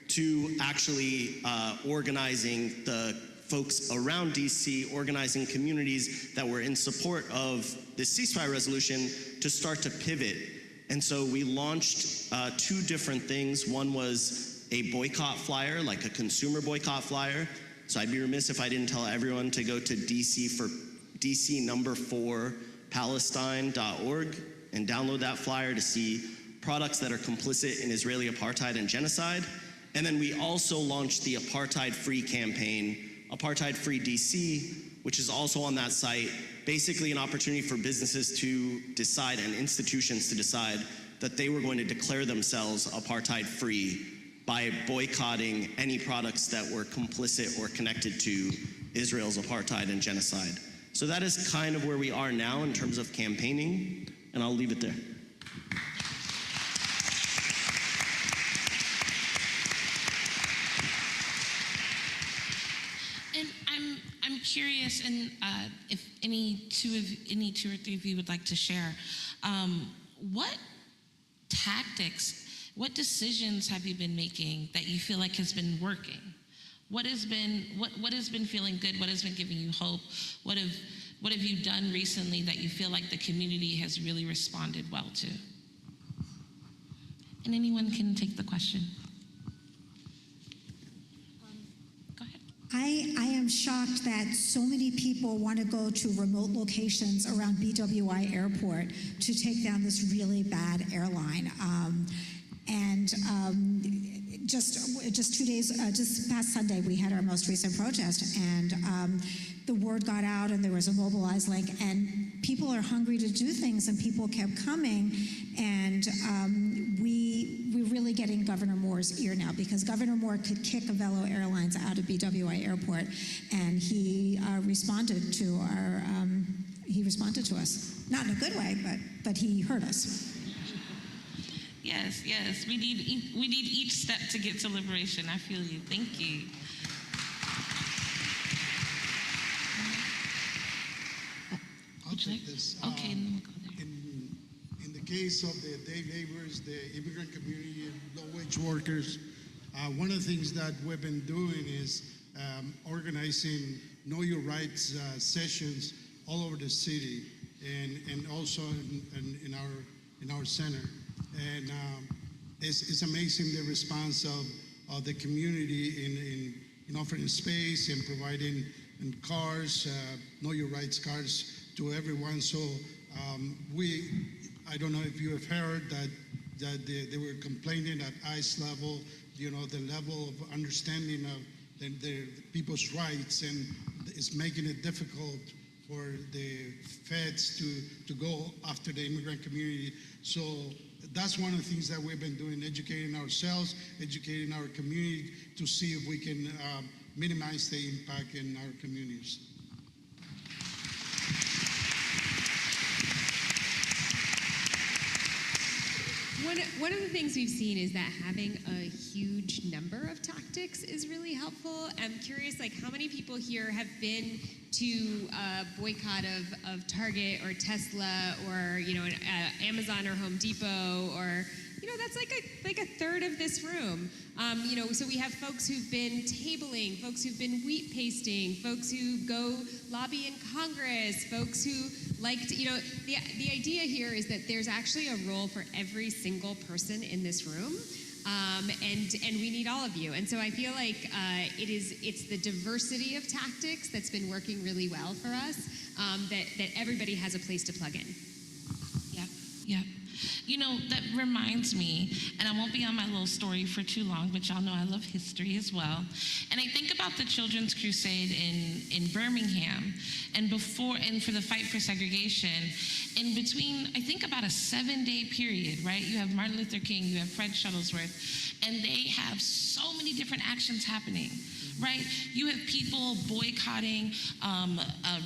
to actually organizing the folks around DC, organizing communities that were in support of this ceasefire resolution to start to pivot. And so we launched two different things. One was a boycott flyer, like a consumer boycott flyer. So I'd be remiss if I didn't tell everyone to go to DC4Palestine.org and download that flyer to see products that are complicit in Israeli apartheid and genocide. And then we also launched the Apartheid-Free campaign, Apartheid-Free DC, which is also on that site, basically an opportunity for businesses to decide and institutions to decide that they were going to declare themselves apartheid-free by boycotting any products that were complicit or connected to Israel's apartheid and genocide. So that is kind of where we are now in terms of campaigning, and I'll leave it there. And I'm curious, and if any two or three of you would like to share, what tactics, what decisions have you been making that you feel like has been working? What has been feeling good? What has been giving you hope? What have you done recently that you feel like the community has really responded well to? And anyone can take the question. Go ahead. I am shocked that so many people want to go to remote locations around BWI Airport to take down this really bad airline. Just 2 days, just past Sunday, we had our most recent protest, and the word got out, and there was a mobilized link, and people are hungry to do things, and people kept coming, and we really getting Governor Moore's ear now, because Governor Moore could kick Avello Airlines out of BWI Airport, and he responded to us. Not in a good way, but he heard us. Yes, we need each step to get to liberation. I feel you. Thank you. I'll take this. Okay, and then we'll go there. In the case of the day laborers, the immigrant community, and low-wage workers, one of the things that we've been doing is organizing Know Your Rights sessions all over the city, and also in our center. And it's amazing the response of the community in offering space and providing cars, Know Your Rights cards to everyone. So I don't know if you have heard that they were complaining at ICE level, the level of understanding of the people's rights, and it's making it difficult for the feds to go after the immigrant community. So that's one of the things that we've been doing, educating ourselves, educating our community to see if we can minimize the impact in our communities. One of the things we've seen is that having a huge number of tactics is really helpful. I'm curious, how many people here have been to a boycott of Target or Tesla or Amazon or Home Depot, or that's like a third of this room. So we have folks who've been tabling, folks who've been wheat pasting, folks who go lobby in Congress, folks who the idea here is that there's actually a role for every single person in this room. And we need all of you. And so I feel like it's the diversity of tactics that's been working really well for us, that everybody has a place to plug in. Yep. That reminds me, and I won't be on my little story for too long, but y'all know I love history as well. And I think about the Children's Crusade in Birmingham, and for the fight for segregation. In between, I think about a 7-day period, right? You have Martin Luther King, you have Fred Shuttlesworth, and they have so many different actions happening, right? You have people boycotting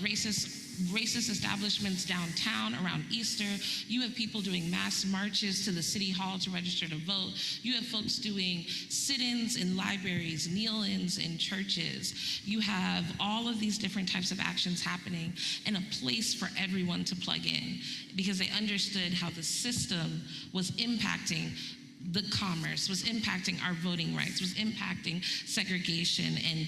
racist establishments downtown around Easter. You have people doing mass marches to the city hall to register to vote. You have folks doing sit-ins in libraries, kneel-ins in churches. You have all of these different types of actions happening, and a place for everyone to plug in, because they understood how the system was impacting the commerce, was impacting our voting rights, was impacting segregation and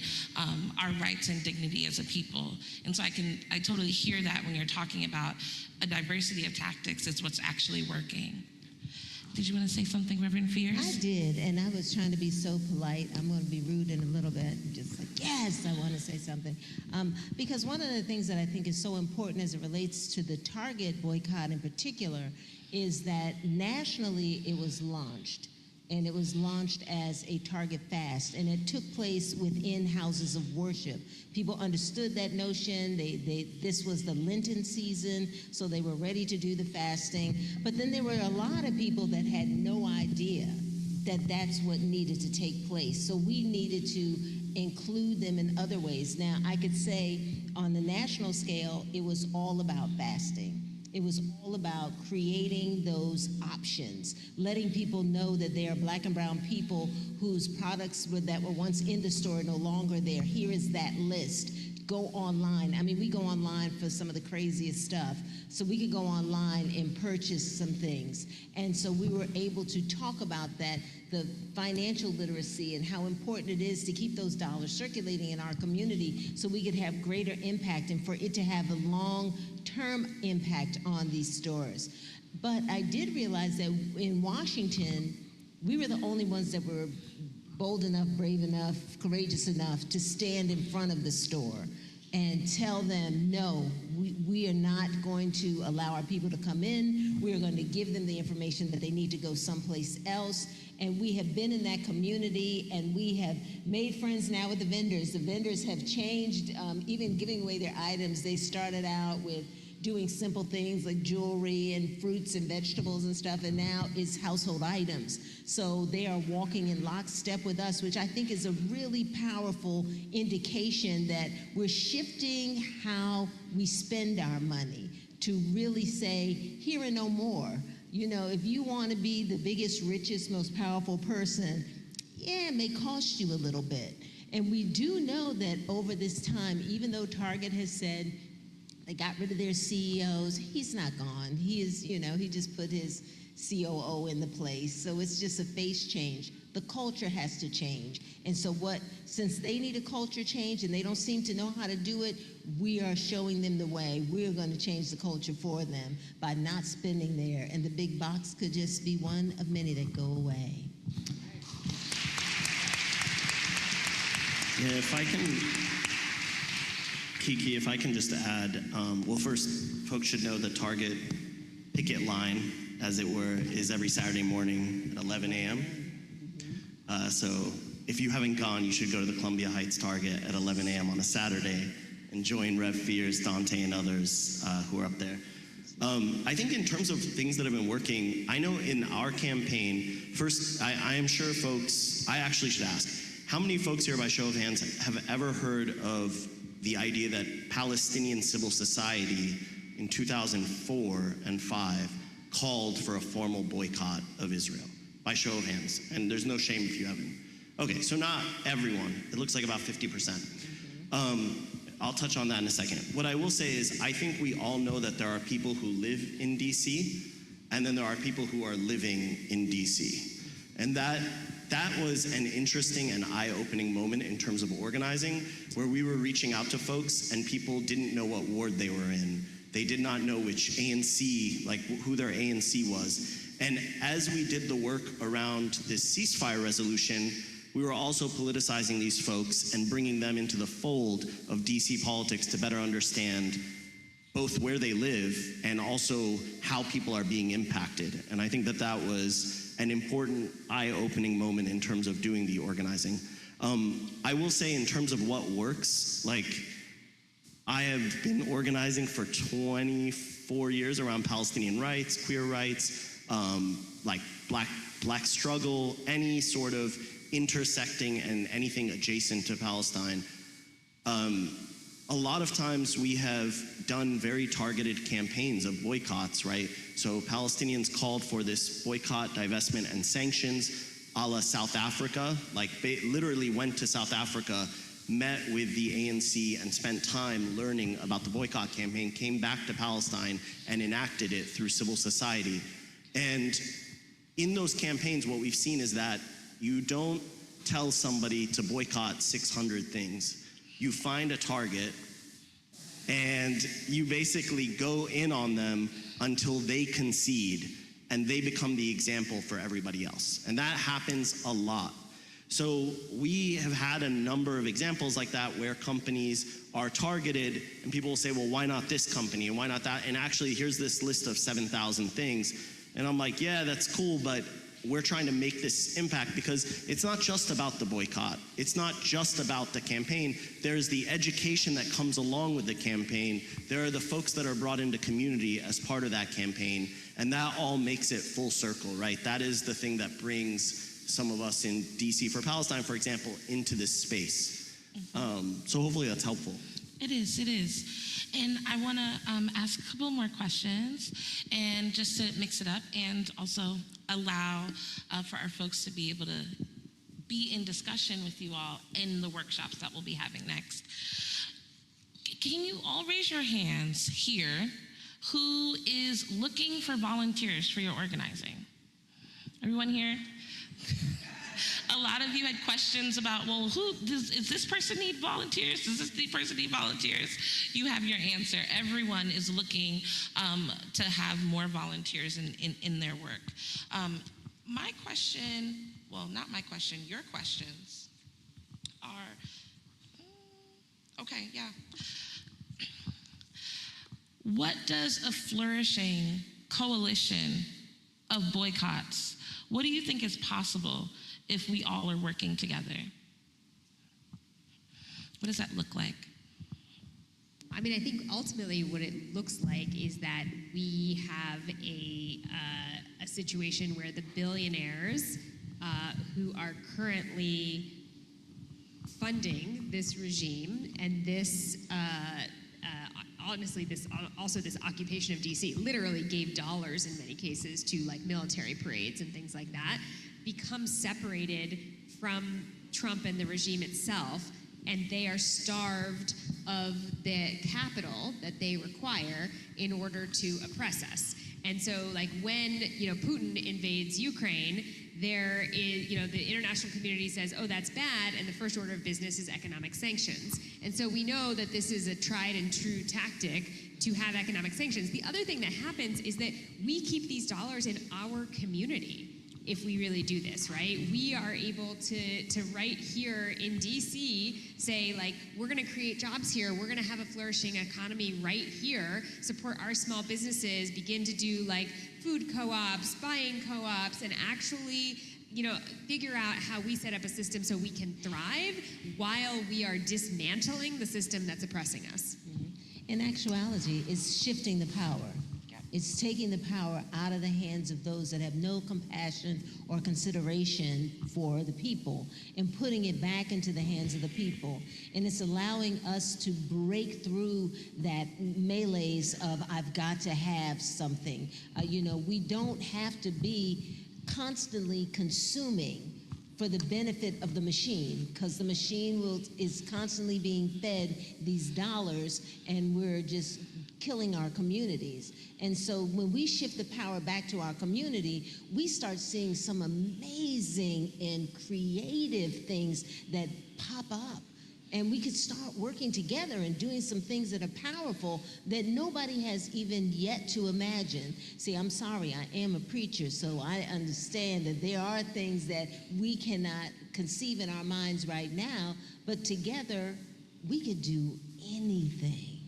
our rights and dignity as a people. And so I totally hear that when you're talking about a diversity of tactics, it's what's actually working. Did you want to say something, Reverend Fears? I did, and I was trying to be so polite. I'm going to be rude in a little bit, just like, yes, I want to say something. Because one of the things that I think is so important as it relates to the Target boycott in particular is that nationally it was launched. And it was launched as a Target fast, and it took place within houses of worship. People understood that notion. This was the Lenten season, so they were ready to do the fasting. But then there were a lot of people that had no idea that that's what needed to take place. So we needed to include them in other ways. Now, I could say on the national scale, it was all about fasting. It was all about creating those options, letting people know that there are Black and brown people whose products that were once in the store are no longer there. Here is that list. Go online. I mean, we go online for some of the craziest stuff. So we could go online and purchase some things. And so we were able to talk about that, the financial literacy and how important it is to keep those dollars circulating in our community so we could have greater impact and for it to have a long-term impact on these stores. But I did realize that in Washington, we were the only ones that were bold enough, brave enough, courageous enough to stand in front of the store and tell them, no, we are not going to allow our people to come in. We are going to give them the information that they need to go someplace else. And we have been in that community, and we have made friends now with the vendors. The vendors have changed, even giving away their items. They started out with doing simple things like jewelry and fruits and vegetables and stuff, and now it's household items. So they are walking in lockstep with us, which I think is a really powerful indication that we're shifting how we spend our money to really say, here and no more. You know, if you want to be the biggest, richest, most powerful person, yeah, it may cost you a little bit. And we do know that over this time, even though Target has said they got rid of their CEOs, he's not gone. He is, you know, he just put his COO in the place. So it's just a face change. The culture has to change. And so since they need a culture change and they don't seem to know how to do it, we are showing them the way. We're going to change the culture for them by not spending there. And the big box could just be one of many that go away. Yeah, if I can, Kiki, if I can just add, well, first, folks should know the Target picket line, as it were, is every Saturday morning at 11 a.m. So if you haven't gone, you should go to the Columbia Heights Target at 11 a.m. on a Saturday and join Rev Fears, Dante, and others who are up there. I think in terms of things that have been working, I know in our campaign, first, I am sure folks, I actually should ask, how many folks here by show of hands have ever heard of the idea that Palestinian civil society in 2004 and 5 called for a formal boycott of Israel? By show of hands. And there's no shame if you haven't. Okay, so not everyone. It looks like about 50%. I'll touch on that in a second. What I will say is I think we all know that there are people who live in DC, and then there are people who are living in DC. And that was an interesting and eye-opening moment in terms of organizing, where we were reaching out to folks and people didn't know what ward they were in. They did not know which ANC, like who their ANC was. And as we did the work around this ceasefire resolution, we were also politicizing these folks and bringing them into the fold of DC politics to better understand both where they live and also how people are being impacted. And I think that that was an important eye-opening moment in terms of doing the organizing. I will say in terms of what works, like I have been organizing for 24 years around Palestinian rights, queer rights, like black struggle, any sort of intersecting and anything adjacent to Palestine. A lot of times we have done very targeted campaigns of boycotts, right? So Palestinians called for this boycott, divestment, and sanctions a la South Africa, like they literally went to South Africa, met with the ANC and spent time learning about the boycott campaign, came back to Palestine and enacted it through civil society. And in those campaigns, what we've seen is that you don't tell somebody to boycott 600 things. You find a target and you basically go in on them until they concede and they become the example for everybody else. And that happens a lot. So we have had a number of examples like that where companies are targeted and people will say, well, why not this company and why not that? And actually, here's this list of 7,000 things. And I'm like, yeah, that's cool, but we're trying to make this impact because it's not just about the boycott. It's not just about the campaign. There's the education that comes along with the campaign. There are the folks that are brought into community as part of that campaign. And that all makes it full circle, right? That is the thing that brings some of us in DC for Palestine, for example, into this space. So hopefully that's helpful. It is. And I want to ask a couple more questions, and just to mix it up, and also allow for our folks to be able to be in discussion with you all in the workshops that we'll be having next. Can you all raise your hands here who is looking for volunteers for your organizing? Everyone here? A lot of you had questions about, well, does this person need volunteers? Does this person need volunteers? You have your answer. Everyone is looking to have more volunteers in their work. My question, well, not my question, your questions are, okay, yeah. What does a flourishing coalition of boycotts, what do you think is possible if we all are working together? What does that look like? I mean, I think ultimately what it looks like is that we have a situation where the billionaires who are currently funding this regime and this, honestly, this occupation of DC literally gave dollars in many cases to like military parades and things like that, become separated from Trump and the regime itself, and they are starved of the capital that they require in order to oppress us. And so, like, when, Putin invades Ukraine, there is, the international community says, oh, that's bad, and the first order of business is economic sanctions. And so we know that this is a tried and true tactic to have economic sanctions. The other thing that happens is that we keep these dollars in our community if we really do this, right? We are able to right here in DC say, like, we're gonna create jobs here, we're gonna have a flourishing economy right here, support our small businesses, begin to do like food co-ops, buying co-ops, and actually, figure out how we set up a system so we can thrive while we are dismantling the system that's oppressing us. In actuality, it's shifting the power. It's taking the power out of the hands of those that have no compassion or consideration for the people and putting it back into the hands of the people. And it's allowing us to break through that melees of I've got to have something. We don't have to be constantly consuming for the benefit of the machine, because the machine is constantly being fed these dollars, and we're just killing our communities. And so when we shift the power back to our community, we start seeing some amazing and creative things that pop up. And we could start working together and doing some things that are powerful that nobody has even yet to imagine. See, I'm sorry, I am a preacher, so I understand that there are things that we cannot conceive in our minds right now, but together we could do anything.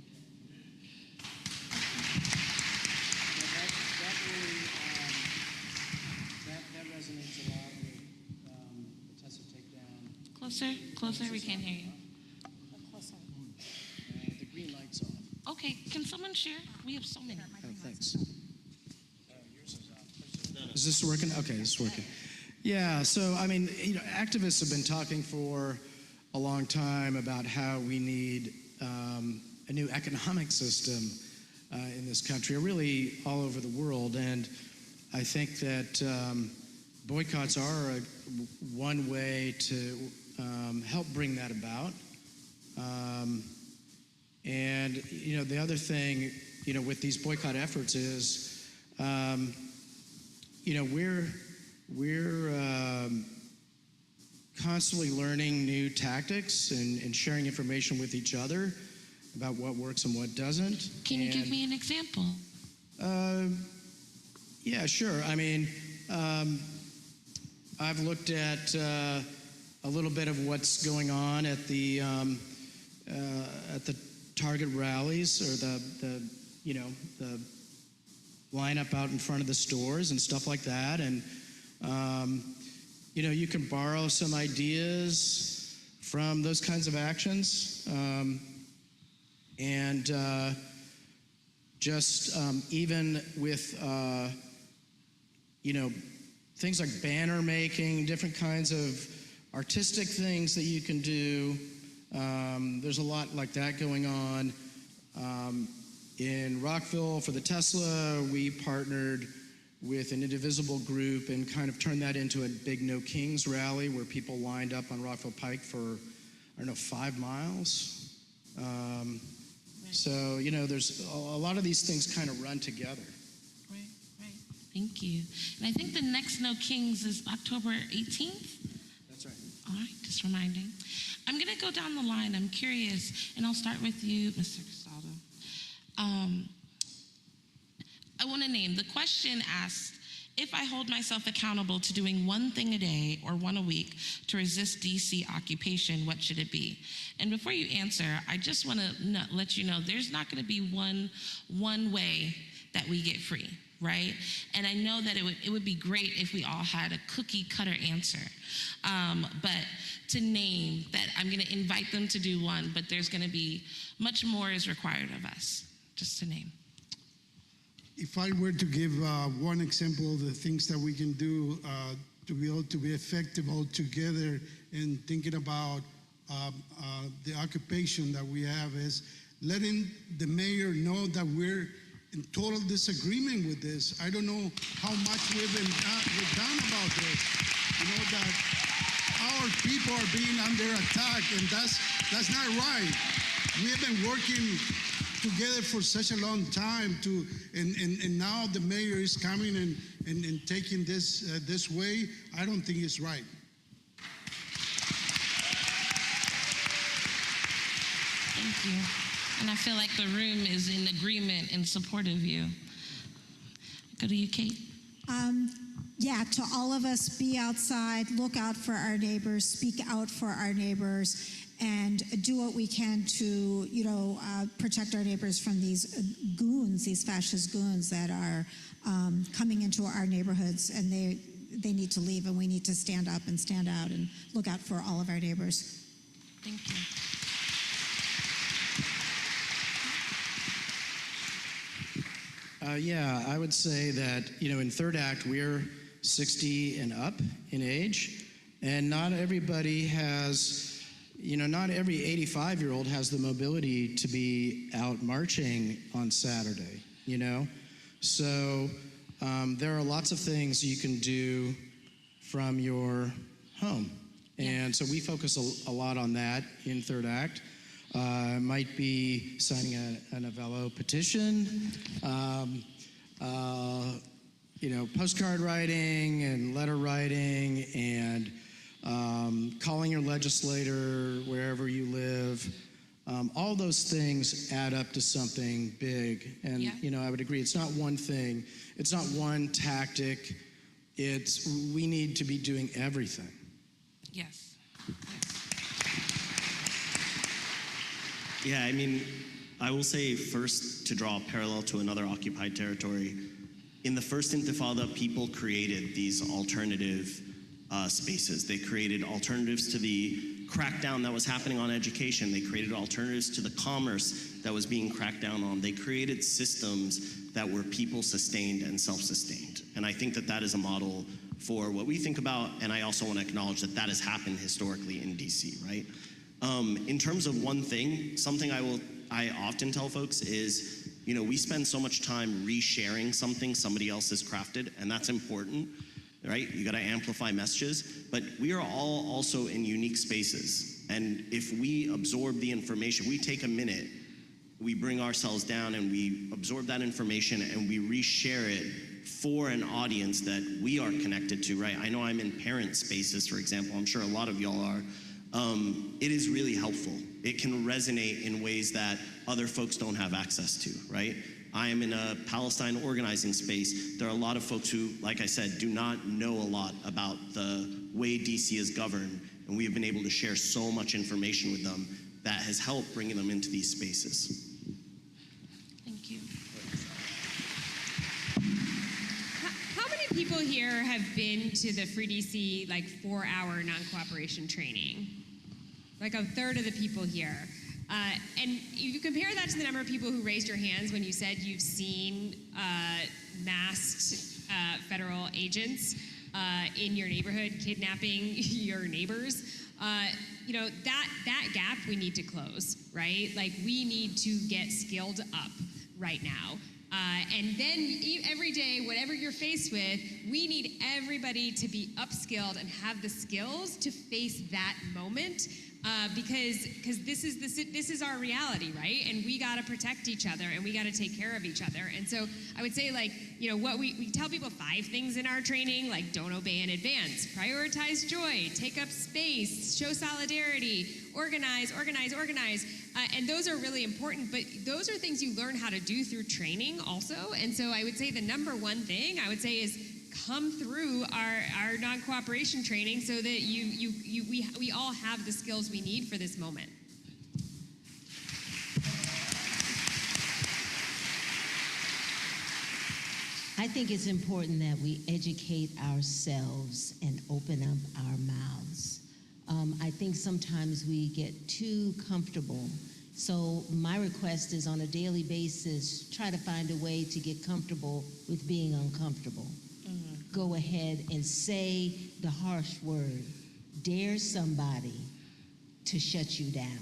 That resonates a lot with the Tessa takedown. Closer, we can't hear you. The green light's off. Okay, can someone share? We have so many. Oh, thanks. Is this working? Okay, this is working. Yeah, so, activists have been talking for a long time about how we need a new economic system in this country, or really all over the world. And I think that boycotts are one way to help bring that about. And the other thing, with these boycott efforts is, we're constantly learning new tactics and sharing information with each other about what works and what doesn't. Can you give me an example? Yeah, sure. I've looked at a little bit of what's going on at the Target rallies, or the lineup out in front of the stores and stuff like that. And you can borrow some ideas from those kinds of actions, and even with things like banner making, different kinds of artistic things that you can do. There's a lot like that going on. In Rockville for the Tesla, we partnered with an indivisible group and kind of turned that into a big No Kings rally where people lined up on Rockville Pike for, 5 miles. Right. So, there's a lot of these things kind of run together. Right. Thank you. And I think the next No Kings is October 18th? That's right. All right, just reminding. I'm going to go down the line. I'm curious, and I'll start with you, Mr. Castaldo. I want to name. The question asked, if I hold myself accountable to doing one thing a day or one a week to resist DC occupation, what should it be? And before you answer, I just want to let you know there's not going to be one way that we get free. right? And I know that it would be great if we all had a cookie cutter answer. But to name that I'm gonna invite them to do one, but there's gonna be much more is required of us, just to name. If I were to give one example of the things that we can do to be able to be effective all together in thinking about the occupation that we have, is letting the mayor know that we're in total disagreement with this. I don't know how much we've done about this. You know, that our people are being under attack, and that's not right. We have been working together for such a long time and now the mayor is coming and taking this way. I don't think it's right. Thank you. And I feel like the room is in agreement and support of you. Go to you, Kate. Yeah, to all of us, be outside, look out for our neighbors, speak out for our neighbors, and do what we can to, protect our neighbors from these goons, these fascist goons that are coming into our neighborhoods, and they need to leave, and we need to stand up and stand out and look out for all of our neighbors. Thank you. Yeah, I would say that, in third act, we're 60 and up in age, and not everybody has, not every 85-year-old has the mobility to be out marching on Saturday, So there are lots of things you can do from your home. And so we focus a lot on that in third act. Might be signing a Novello petition, postcard writing and letter writing, and calling your legislator wherever you live. All those things add up to something big. And, I would agree, it's not one thing. It's not one tactic. We need to be doing everything. Yes. Yeah, I will say first, to draw a parallel to another occupied territory, in the first Intifada, people created these alternative spaces. They created alternatives to the crackdown that was happening on education. They created alternatives to the commerce that was being cracked down on. They created systems that were people-sustained and self-sustained. And I think that is a model for what we think about, and I also want to acknowledge that has happened historically in DC, right? In terms of one thing, something I often tell folks is, we spend so much time resharing something somebody else has crafted, and that's important, right? You gotta amplify messages, but we are all also in unique spaces. And if we absorb the information, we take a minute, we bring ourselves down and we absorb that information and we reshare it for an audience that we are connected to, right? I know I'm in parent spaces, for example. I'm sure a lot of y'all are. It is really helpful. It can resonate in ways that other folks don't have access to, right? I am in a Palestine organizing space. There are a lot of folks who, like I said, do not know a lot about the way DC is governed, and we have been able to share so much information with them that has helped bringing them into these spaces. Thank you. How many people here have been to the Free DC 4-hour non-cooperation training? Like a third of the people here. And you compare that to the number of people who raised your hands when you said you've seen masked federal agents in your neighborhood kidnapping your neighbors. That gap we need to close, right? We need to get skilled up right now. And then every day, whatever you're faced with, we need everybody to be upskilled and have the skills to face that moment. Because this is our reality, right? And we got to protect each other, and we got to take care of each other. And so I would say, what we tell people 5 things in our training, don't obey in advance, prioritize joy, take up space, show solidarity, organize. And those are really important, but those are things you learn how to do through training also. And so I would say the number one thing I would say is come through our non-cooperation training so that we all have the skills we need for this moment. I I think it's important that we educate ourselves and open up our mouths. I think sometimes we get too comfortable. So my request is on a daily basis, try to find a way to get comfortable with being uncomfortable. Go ahead and say the harsh word. Dare somebody to shut you down.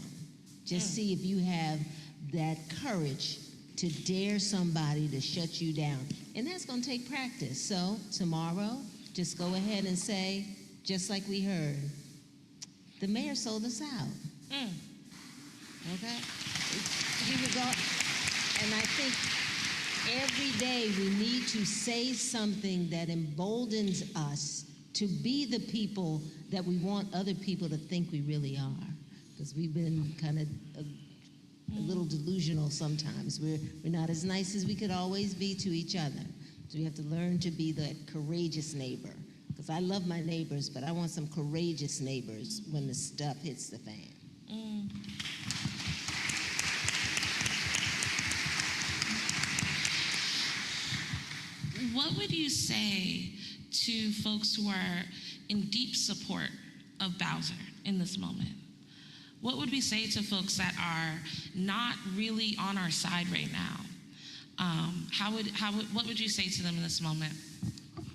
Just see if you have that courage to dare somebody to shut you down. And that's going to take practice. So tomorrow, just go ahead and say, just like we heard, the mayor sold us out. Okay? He was all, and I think every day we need to say something that emboldens us to be the people that we want other people to think we really are. Because we've been kind of a little delusional sometimes. We're not as nice as we could always be to each other. So we have to learn to be that courageous neighbor. Because I love my neighbors, but I want some courageous neighbors when the stuff hits the fan. What would you say to folks who are in deep support of Bowser in this moment? What would we say to folks that are not really on our side right now? What would you say to them in this moment?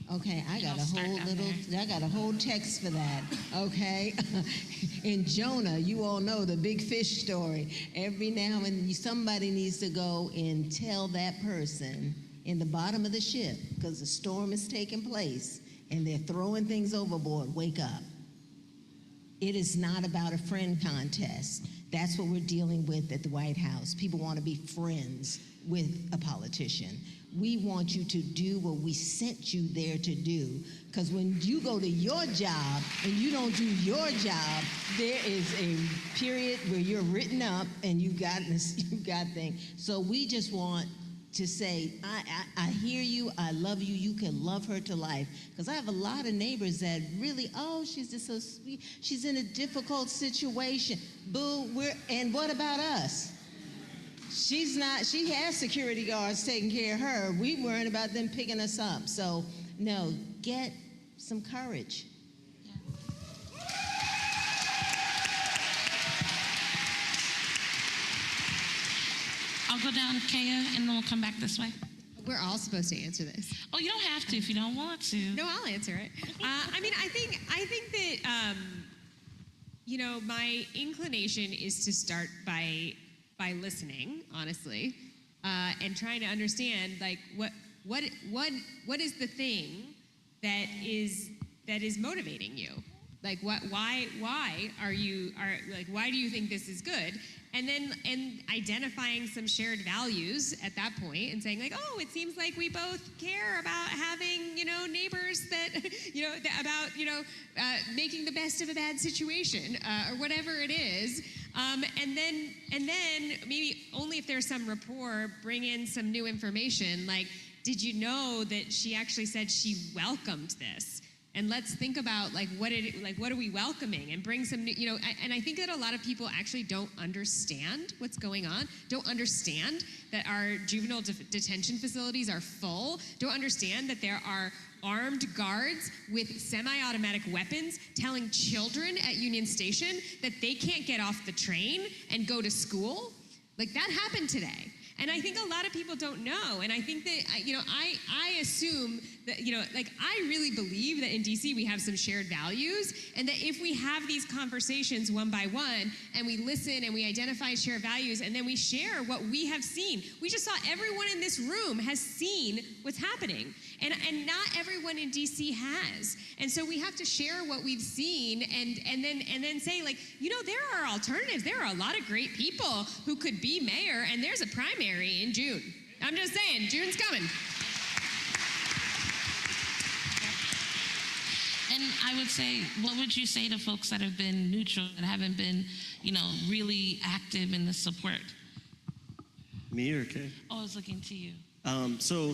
Okay, I got I'll I got a whole text for that, okay? In Jonah, you all know the big fish story. Every now and then somebody needs to go and tell that person in the bottom of the ship, because the storm is taking place and they're throwing things overboard, wake up. It is not about a friend contest. That's what we're dealing with at the White House. People want to be friends with a politician. We want you to do what we sent you there to do. Because when you go to your job and you don't do your job, there is a period where you're written up and you've got things. So we just want to say, I hear you, I love you, you can love her to life. Because I have a lot of neighbors that really, oh, she's just so sweet, she's in a difficult situation. Boo, and what about us? She has security guards taking care of her. We worried about them picking us up. So, no, get some courage. I'll go down, Kaya, and then we'll come back this way. We're all supposed to answer this. Oh, you don't have to if you don't want to. No, I'll answer it. I think that my inclination is to start by listening, honestly, and trying to understand like what is the thing that is motivating you? Like why do you think this is good? And identifying some shared values at that point and saying like, oh, it seems like we both care about having, neighbors that, about, making the best of a bad situation or whatever it is. And then maybe only if there's some rapport, bring in some new information. Like, did you know that she actually said she welcomed this? And let's think about what are we welcoming, and bring some new, and I think that a lot of people actually don't understand what's going on, don't understand that our juvenile detention facilities are full, don't understand that there are armed guards with semi-automatic weapons telling children at Union Station that they can't get off the train and go to school. Like, that happened today. And I think a lot of people don't know. And I think that, I assume that, I really believe that in DC we have some shared values, and that if we have these conversations one by one, and we listen and we identify shared values, and then we share what we have seen. We just saw everyone in this room has seen what's happening. And not everyone in DC has. And so we have to share what we've seen and then say, there are alternatives. There are a lot of great people who could be mayor, and there's a primary in June. I'm just saying, June's coming. And I would say, what would you say to folks that have been neutral and haven't been, really active in the support? Me or Kay? Oh, I was looking to you. So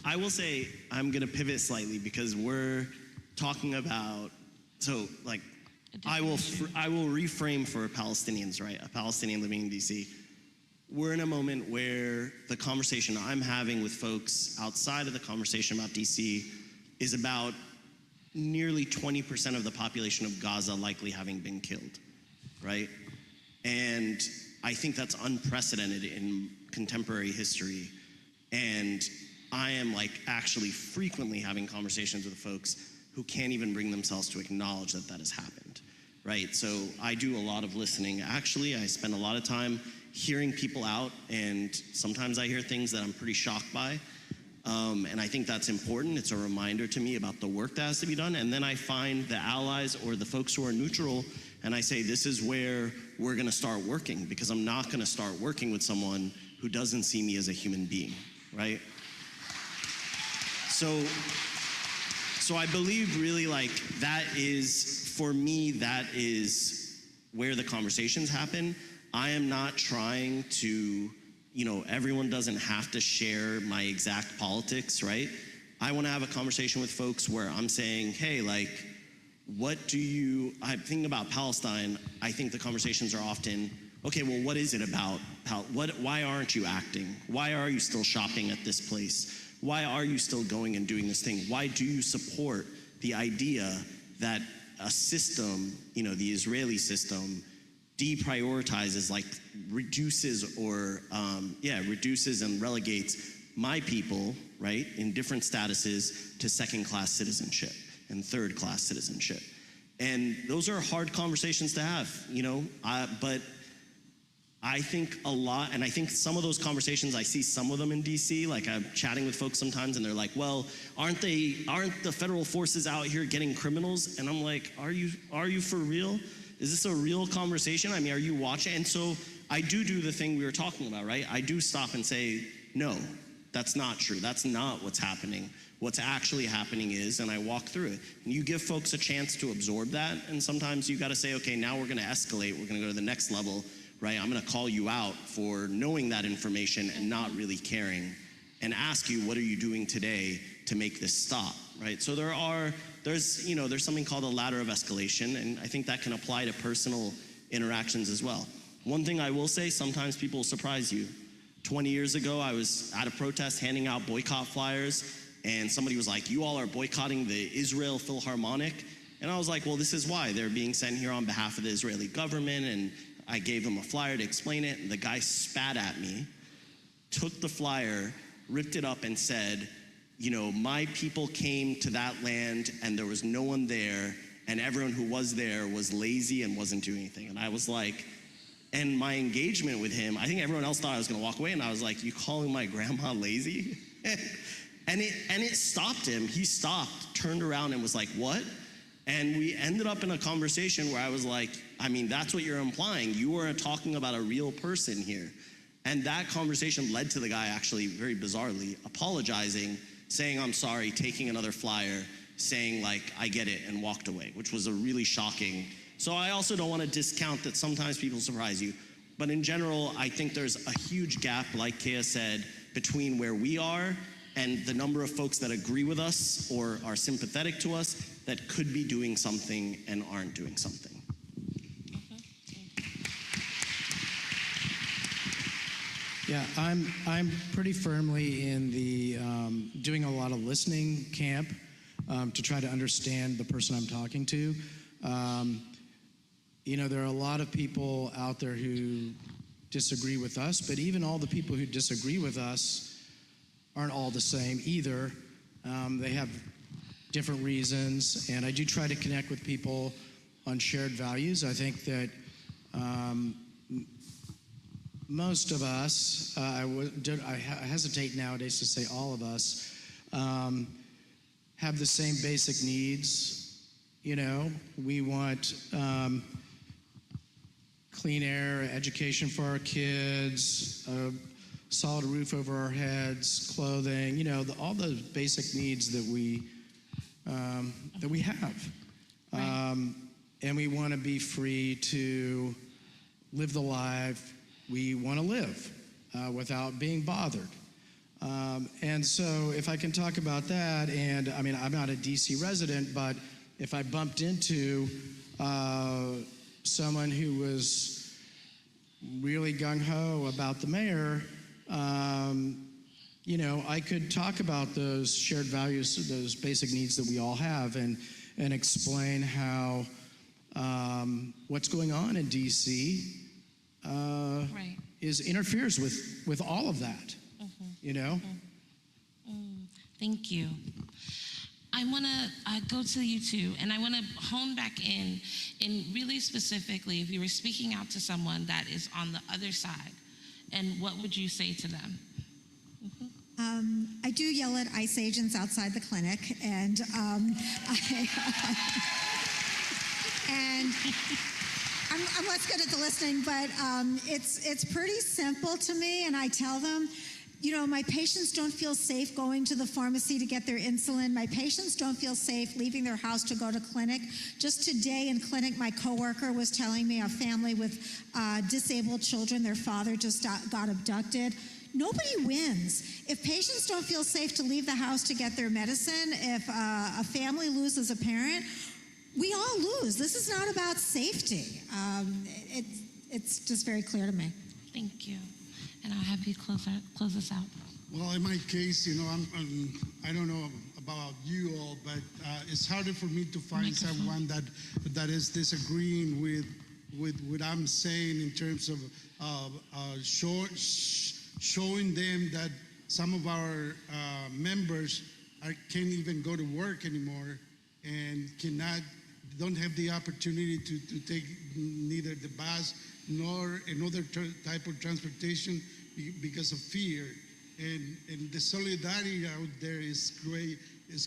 I will say I'm going to pivot slightly because we're talking about, I will reframe for Palestinians, right? A Palestinian living in DC. we're in a moment where the conversation I'm having with folks outside of the conversation about DC is about nearly 20% of the population of Gaza likely having been killed, right? And I think that's unprecedented in contemporary history. And I am like actually frequently having conversations with folks who can't even bring themselves to acknowledge that that has happened, right? So I do a lot of listening. Actually, I spend a lot of time hearing people out, and sometimes I hear things that I'm pretty shocked by. And I think that's important. It's a reminder to me about the work that has to be done. And then I find the allies or the folks who are neutral, and I say, this is where we're gonna start working, because I'm not gonna start working with someone who doesn't see me as a human being, right? So I believe really like that is, for me, that is where the conversations happen. I am not trying to, everyone doesn't have to share my exact politics, right? I want to have a conversation with folks where I'm saying, hey, like, I'm thinking about Palestine. I think the conversations are often, okay, well, what is it about? Why aren't you acting? Why are you still shopping at this place? Why are you still going and doing this thing? Why do you support the idea that a system, the Israeli system, deprioritizes, like reduces and relegates my people, right, in different statuses to second-class citizenship and third-class citizenship? And those are hard conversations to have, but I think a lot, and I think some of those conversations, I see some of them in DC, like I'm chatting with folks sometimes and they're like, well, aren't the federal forces out here getting criminals? And I'm like, are you for real? Is this a real conversation? I mean, are you watching? And so I do the thing we were talking about, right? I do stop and say, no, that's not true. That's not what's happening. What's actually happening is, and I walk through it. And you give folks a chance to absorb that, and sometimes you gotta say, okay, now we're gonna escalate, we're gonna go to the next level, right? I'm gonna call you out for knowing that information and not really caring, and ask you, what are you doing today to make this stop, right? So there's something called a ladder of escalation, and I think that can apply to personal interactions as well. One thing I will say, sometimes people will surprise you. 20 years ago, I was at a protest handing out boycott flyers, and somebody was like, you all are boycotting the Israel Philharmonic. And I was like, well, this is why. They're being sent here on behalf of the Israeli government, and I gave them a flyer to explain it, and the guy spat at me, took the flyer, ripped it up, and said, my people came to that land and there was no one there, and everyone who was there was lazy and wasn't doing anything. And I was like, and my engagement with him, I think everyone else thought I was gonna walk away, and I was like, you calling my grandma lazy? and it stopped him. He stopped, turned around, and was like, what? And we ended up in a conversation where I was like, I mean, that's what you're implying. You are talking about a real person here. And that conversation led to the guy actually, very bizarrely, apologizing, saying, I'm sorry, taking another flyer, saying like, I get it, and walked away, which was a really shocking. So I also don't want to discount that sometimes people surprise you. But in general, I think there's a huge gap, like Kea said, between where we are and the number of folks that agree with us or are sympathetic to us that could be doing something and aren't doing something. Yeah, I'm pretty firmly in the doing a lot of listening camp to try to understand the person I'm talking to. There are a lot of people out there who disagree with us, but even all the people who disagree with us aren't all the same either. They have different reasons, and I do try to connect with people on shared values. I think that most of us, I hesitate nowadays to say all of us, have the same basic needs. We want clean air, education for our kids, a solid roof over our heads, clothing, all the basic needs that we have. Right. And we want to be free to live the life we want to live without being bothered. And so if I can talk about that, and I mean, I'm not a DC resident, but if I bumped into someone who was really gung-ho about the mayor, you know, I could talk about those shared values, those basic needs that we all have, and explain how what's going on in DC Right. interferes with all of that. You know. Thank you. I want to go to you two, and I want to hone back in really specifically, if you were speaking out to someone that is on the other side, and what would you say to them? I do yell at ICE agents outside the clinic, and I'm less good at the listening, but it's pretty simple to me, and I tell them, you know, my patients don't feel safe going to the pharmacy to get their insulin. My patients don't feel safe leaving their house to go to clinic. Just today in clinic, my coworker was telling me a family with disabled children, their father just got abducted. Nobody wins. If patients don't feel safe to leave the house to get their medicine, if a family loses a parent, we all lose. This is not about safety. It's just very clear to me. Thank you. And I'll have you close us out. Well, in my case, you know, I don't know about you all, but it's harder for me to find someone that is disagreeing with what I'm saying in terms of showing them that some of our members can't even go to work anymore and don't have the opportunity to take neither the bus nor another type of transportation because of fear. And the solidarity out there is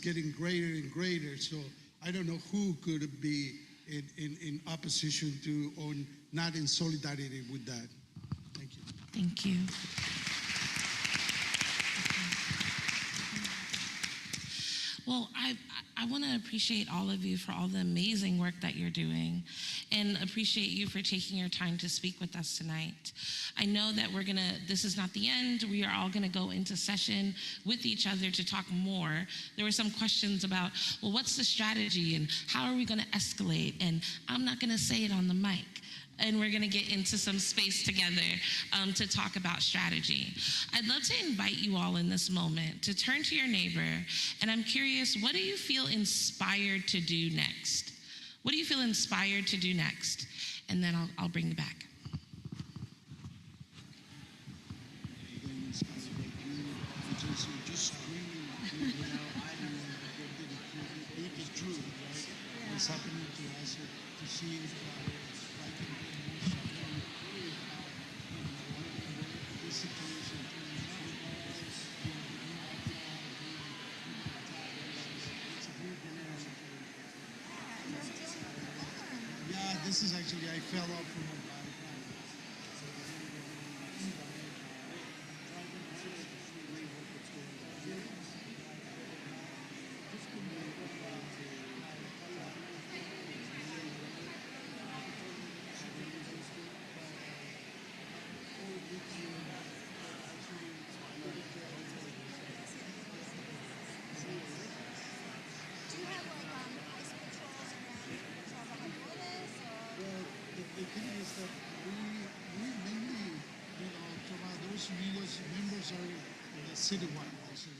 getting greater and greater. So I don't know who could be in opposition to or not in solidarity with that. Thank you. Thank you. Well, I want to appreciate all of you for all the amazing work that you're doing, and appreciate you for taking your time to speak with us tonight. I know that this is not the end. We are all gonna go into session with each other to talk more. There were some questions about, well, what's the strategy and how are we gonna escalate? And I'm not gonna say it on the mic. And we're gonna get into some space together to talk about strategy. I'd love to invite you all in this moment to turn to your neighbor, and I'm curious, what do you feel inspired to do next? What do you feel inspired to do next? And then I'll bring you back. What's happening to us to see this situation. Yeah, this is actually, I fell off from a bike. The thing is that we mainly, you know, those members are citywide, actually.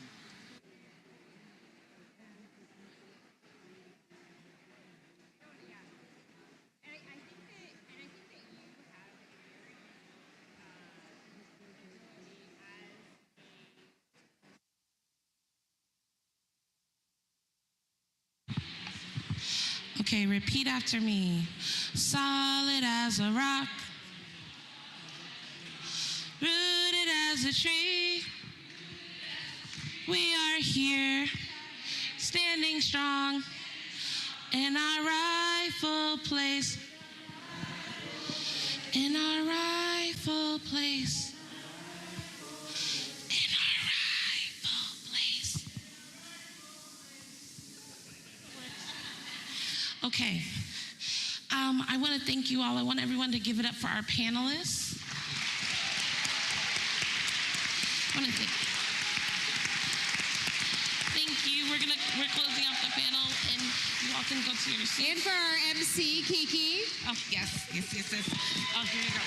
Okay, repeat after me. Solid as a rock, rooted as a tree. We are here, standing strong in our rightful place. In our rightful place. In our rightful place. Okay. I want to thank you all. I want everyone to give it up for our panelists. I want to thank you. We're closing off the panel, and you all y'all can go to your seat. And for our MC, Kiki. Oh, yes. Oh, here you go.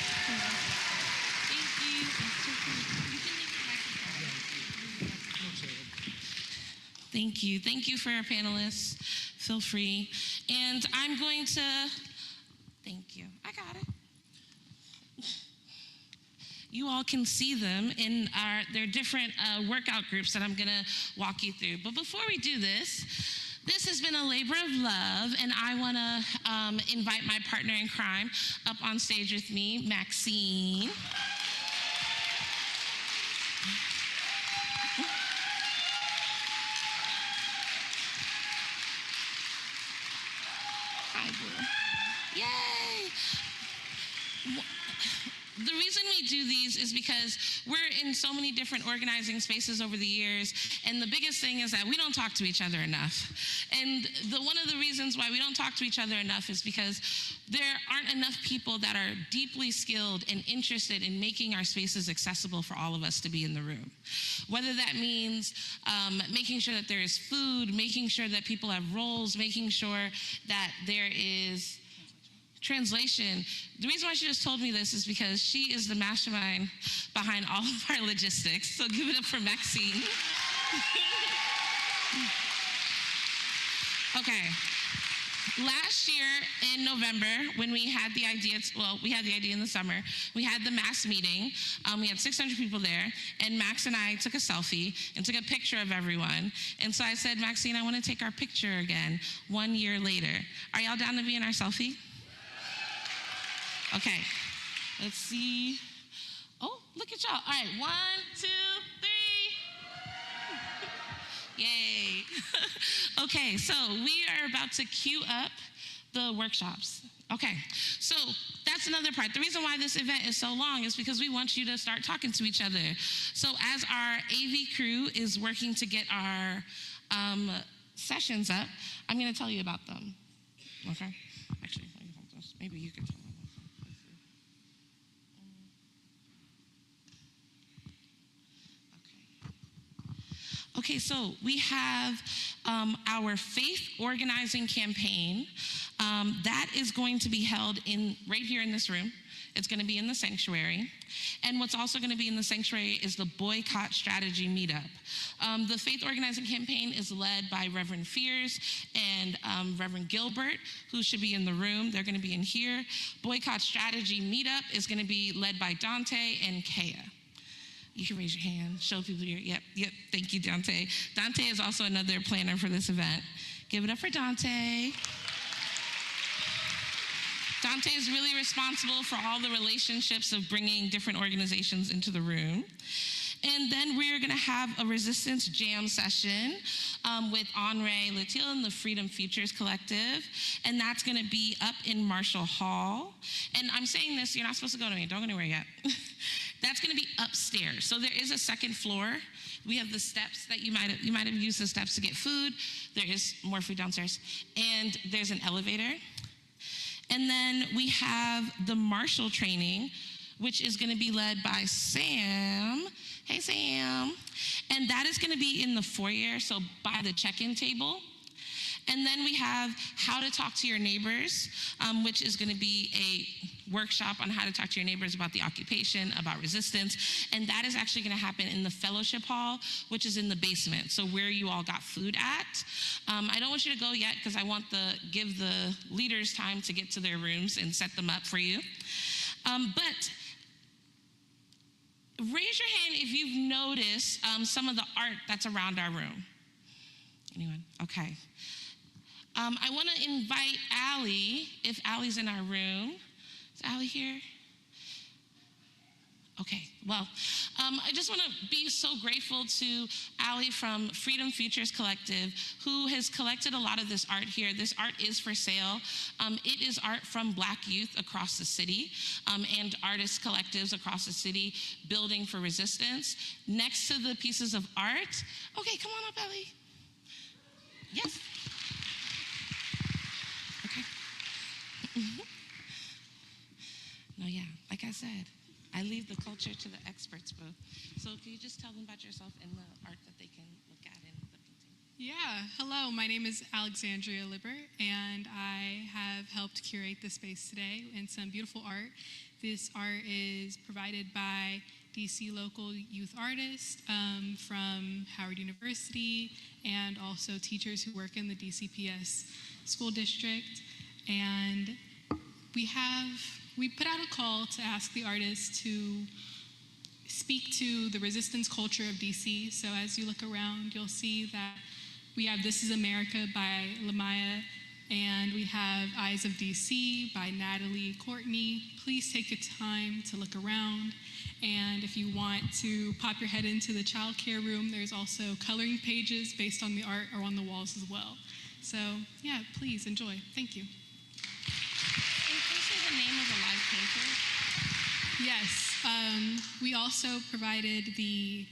Thank you. You can leave the microphone. Thank you. Thank you for our panelists. Feel free. And I'm going to, thank you. I got it. You all can see them in their different workout groups that I'm going to walk you through. But before we do this has been a labor of love, and I want to invite my partner in crime up on stage with me, Maxine. Hi, boo. Yay! The reason we do these is because we're in so many different organizing spaces over the years, and the biggest thing is that we don't talk to each other enough. And one of the reasons why we don't talk to each other enough is because there aren't enough people that are deeply skilled and interested in making our spaces accessible for all of us to be in the room. Whether that means making sure that there is food, making sure that people have roles, making sure that there is translation. The reason why she just told me this is because she is the mastermind behind all of our logistics. So give it up for Maxine. Okay. Last year in November, when we had the idea, we had the idea in the summer, we had the mass meeting. We had 600 people there, and Max and I took a selfie and took a picture of everyone. And so I said, Maxine, I want to take our picture again 1 year later. Are y'all down to be in our selfie? Okay, let's see. Oh, look at y'all. All right, 1, 2, 3. Yay. Okay, so we are about to queue up the workshops. Okay, so that's another part. The reason why this event is so long is because we want you to start talking to each other. So as our AV crew is working to get our sessions up, I'm gonna tell you about them, okay? Actually, maybe you can tell them. Okay, so we have our faith organizing campaign that is going to be held right here in this room. It's going to be in the sanctuary. And what's also going to be in the sanctuary is the boycott strategy meetup. The faith organizing campaign is led by Reverend Fears and Reverend Gilbert, who should be in the room. They're going to be in here. Boycott strategy meetup is going to be led by Dante and Kaya. You can raise your hand, show people your, yep, thank you, Dante. Dante is also another planner for this event. Give it up for Dante. Dante is really responsible for all the relationships of bringing different organizations into the room. And then we're gonna have a resistance jam session with Henri Latil and the Freedom Futures Collective. And that's gonna be up in Marshall Hall. And I'm saying this, you're not supposed to go to me, don't go anywhere yet. That's gonna be upstairs. So there is a second floor. We have the steps that you might have used the steps to get food. There is more food downstairs. And there's an elevator. And then we have the Marshall training, which is gonna be led by Sam. Hey, Sam. And that is gonna be in the foyer, so by the check-in table. And then we have how to talk to your neighbors, which is gonna be a workshop on how to talk to your neighbors about the occupation, about resistance. And that is actually gonna happen in the fellowship hall, which is in the basement, so where you all got food at. I don't want you to go yet because I want give the leaders time to get to their rooms and set them up for you. But raise your hand if you've noticed some of the art that's around our room. Anyone? Okay. I want to invite Allie, if Allie's in our room. Is Allie here? Okay, well, I just want to be so grateful to Allie from Freedom Futures Collective, who has collected a lot of this art here. This art is for sale. It is art from Black youth across the city and artist collectives across the city building for resistance. Next to the pieces of art, okay, come on up, Allie. Yes. Okay. No, yeah, like I said, I leave the culture to the experts, bro. So can you just tell them about yourself and the art that they can look at in the painting? Yeah, hello, my name is Alexandria Liber, and I have helped curate the space today and some beautiful art. This art is provided by DC local youth artists from Howard University and also teachers who work in the DCPS school district. And we put out a call to ask the artists to speak to the resistance culture of DC. So as you look around, you'll see that we have This Is America by Lamaya, and we have Eyes of DC by Natalie Courtney. Please take the time to look around. And if you want to pop your head into the child care room, there's also coloring pages based on the art or on the walls as well. So yeah, please enjoy. Thank you. And please say the name of the live painter. Yes, we also provided the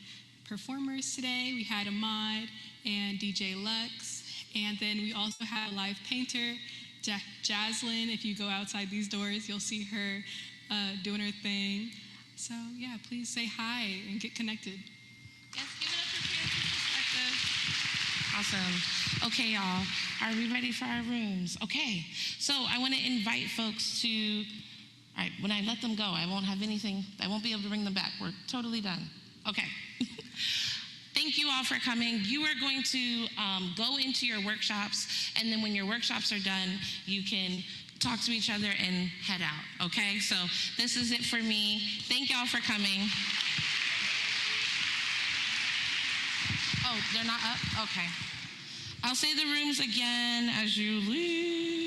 performers today. We had Ahmad and DJ Lux, and then we also had a live painter, Jaslyn. If you go outside these doors, you'll see her doing her thing. So yeah, please say hi and get connected. Yes, give it up for Fearless Perspective. Awesome. Okay, y'all, are we ready for our rooms? Okay, so I want to invite folks to, all right, when I let them go, I won't have anything, I won't be able to bring them back. We're totally done. Okay. Thank you all for coming. You are going to go into your workshops, and then when your workshops are done, you can talk to each other and head out, okay? So this is it for me. Thank y'all for coming. Oh, they're not up? Okay. I'll say the rooms again as you leave.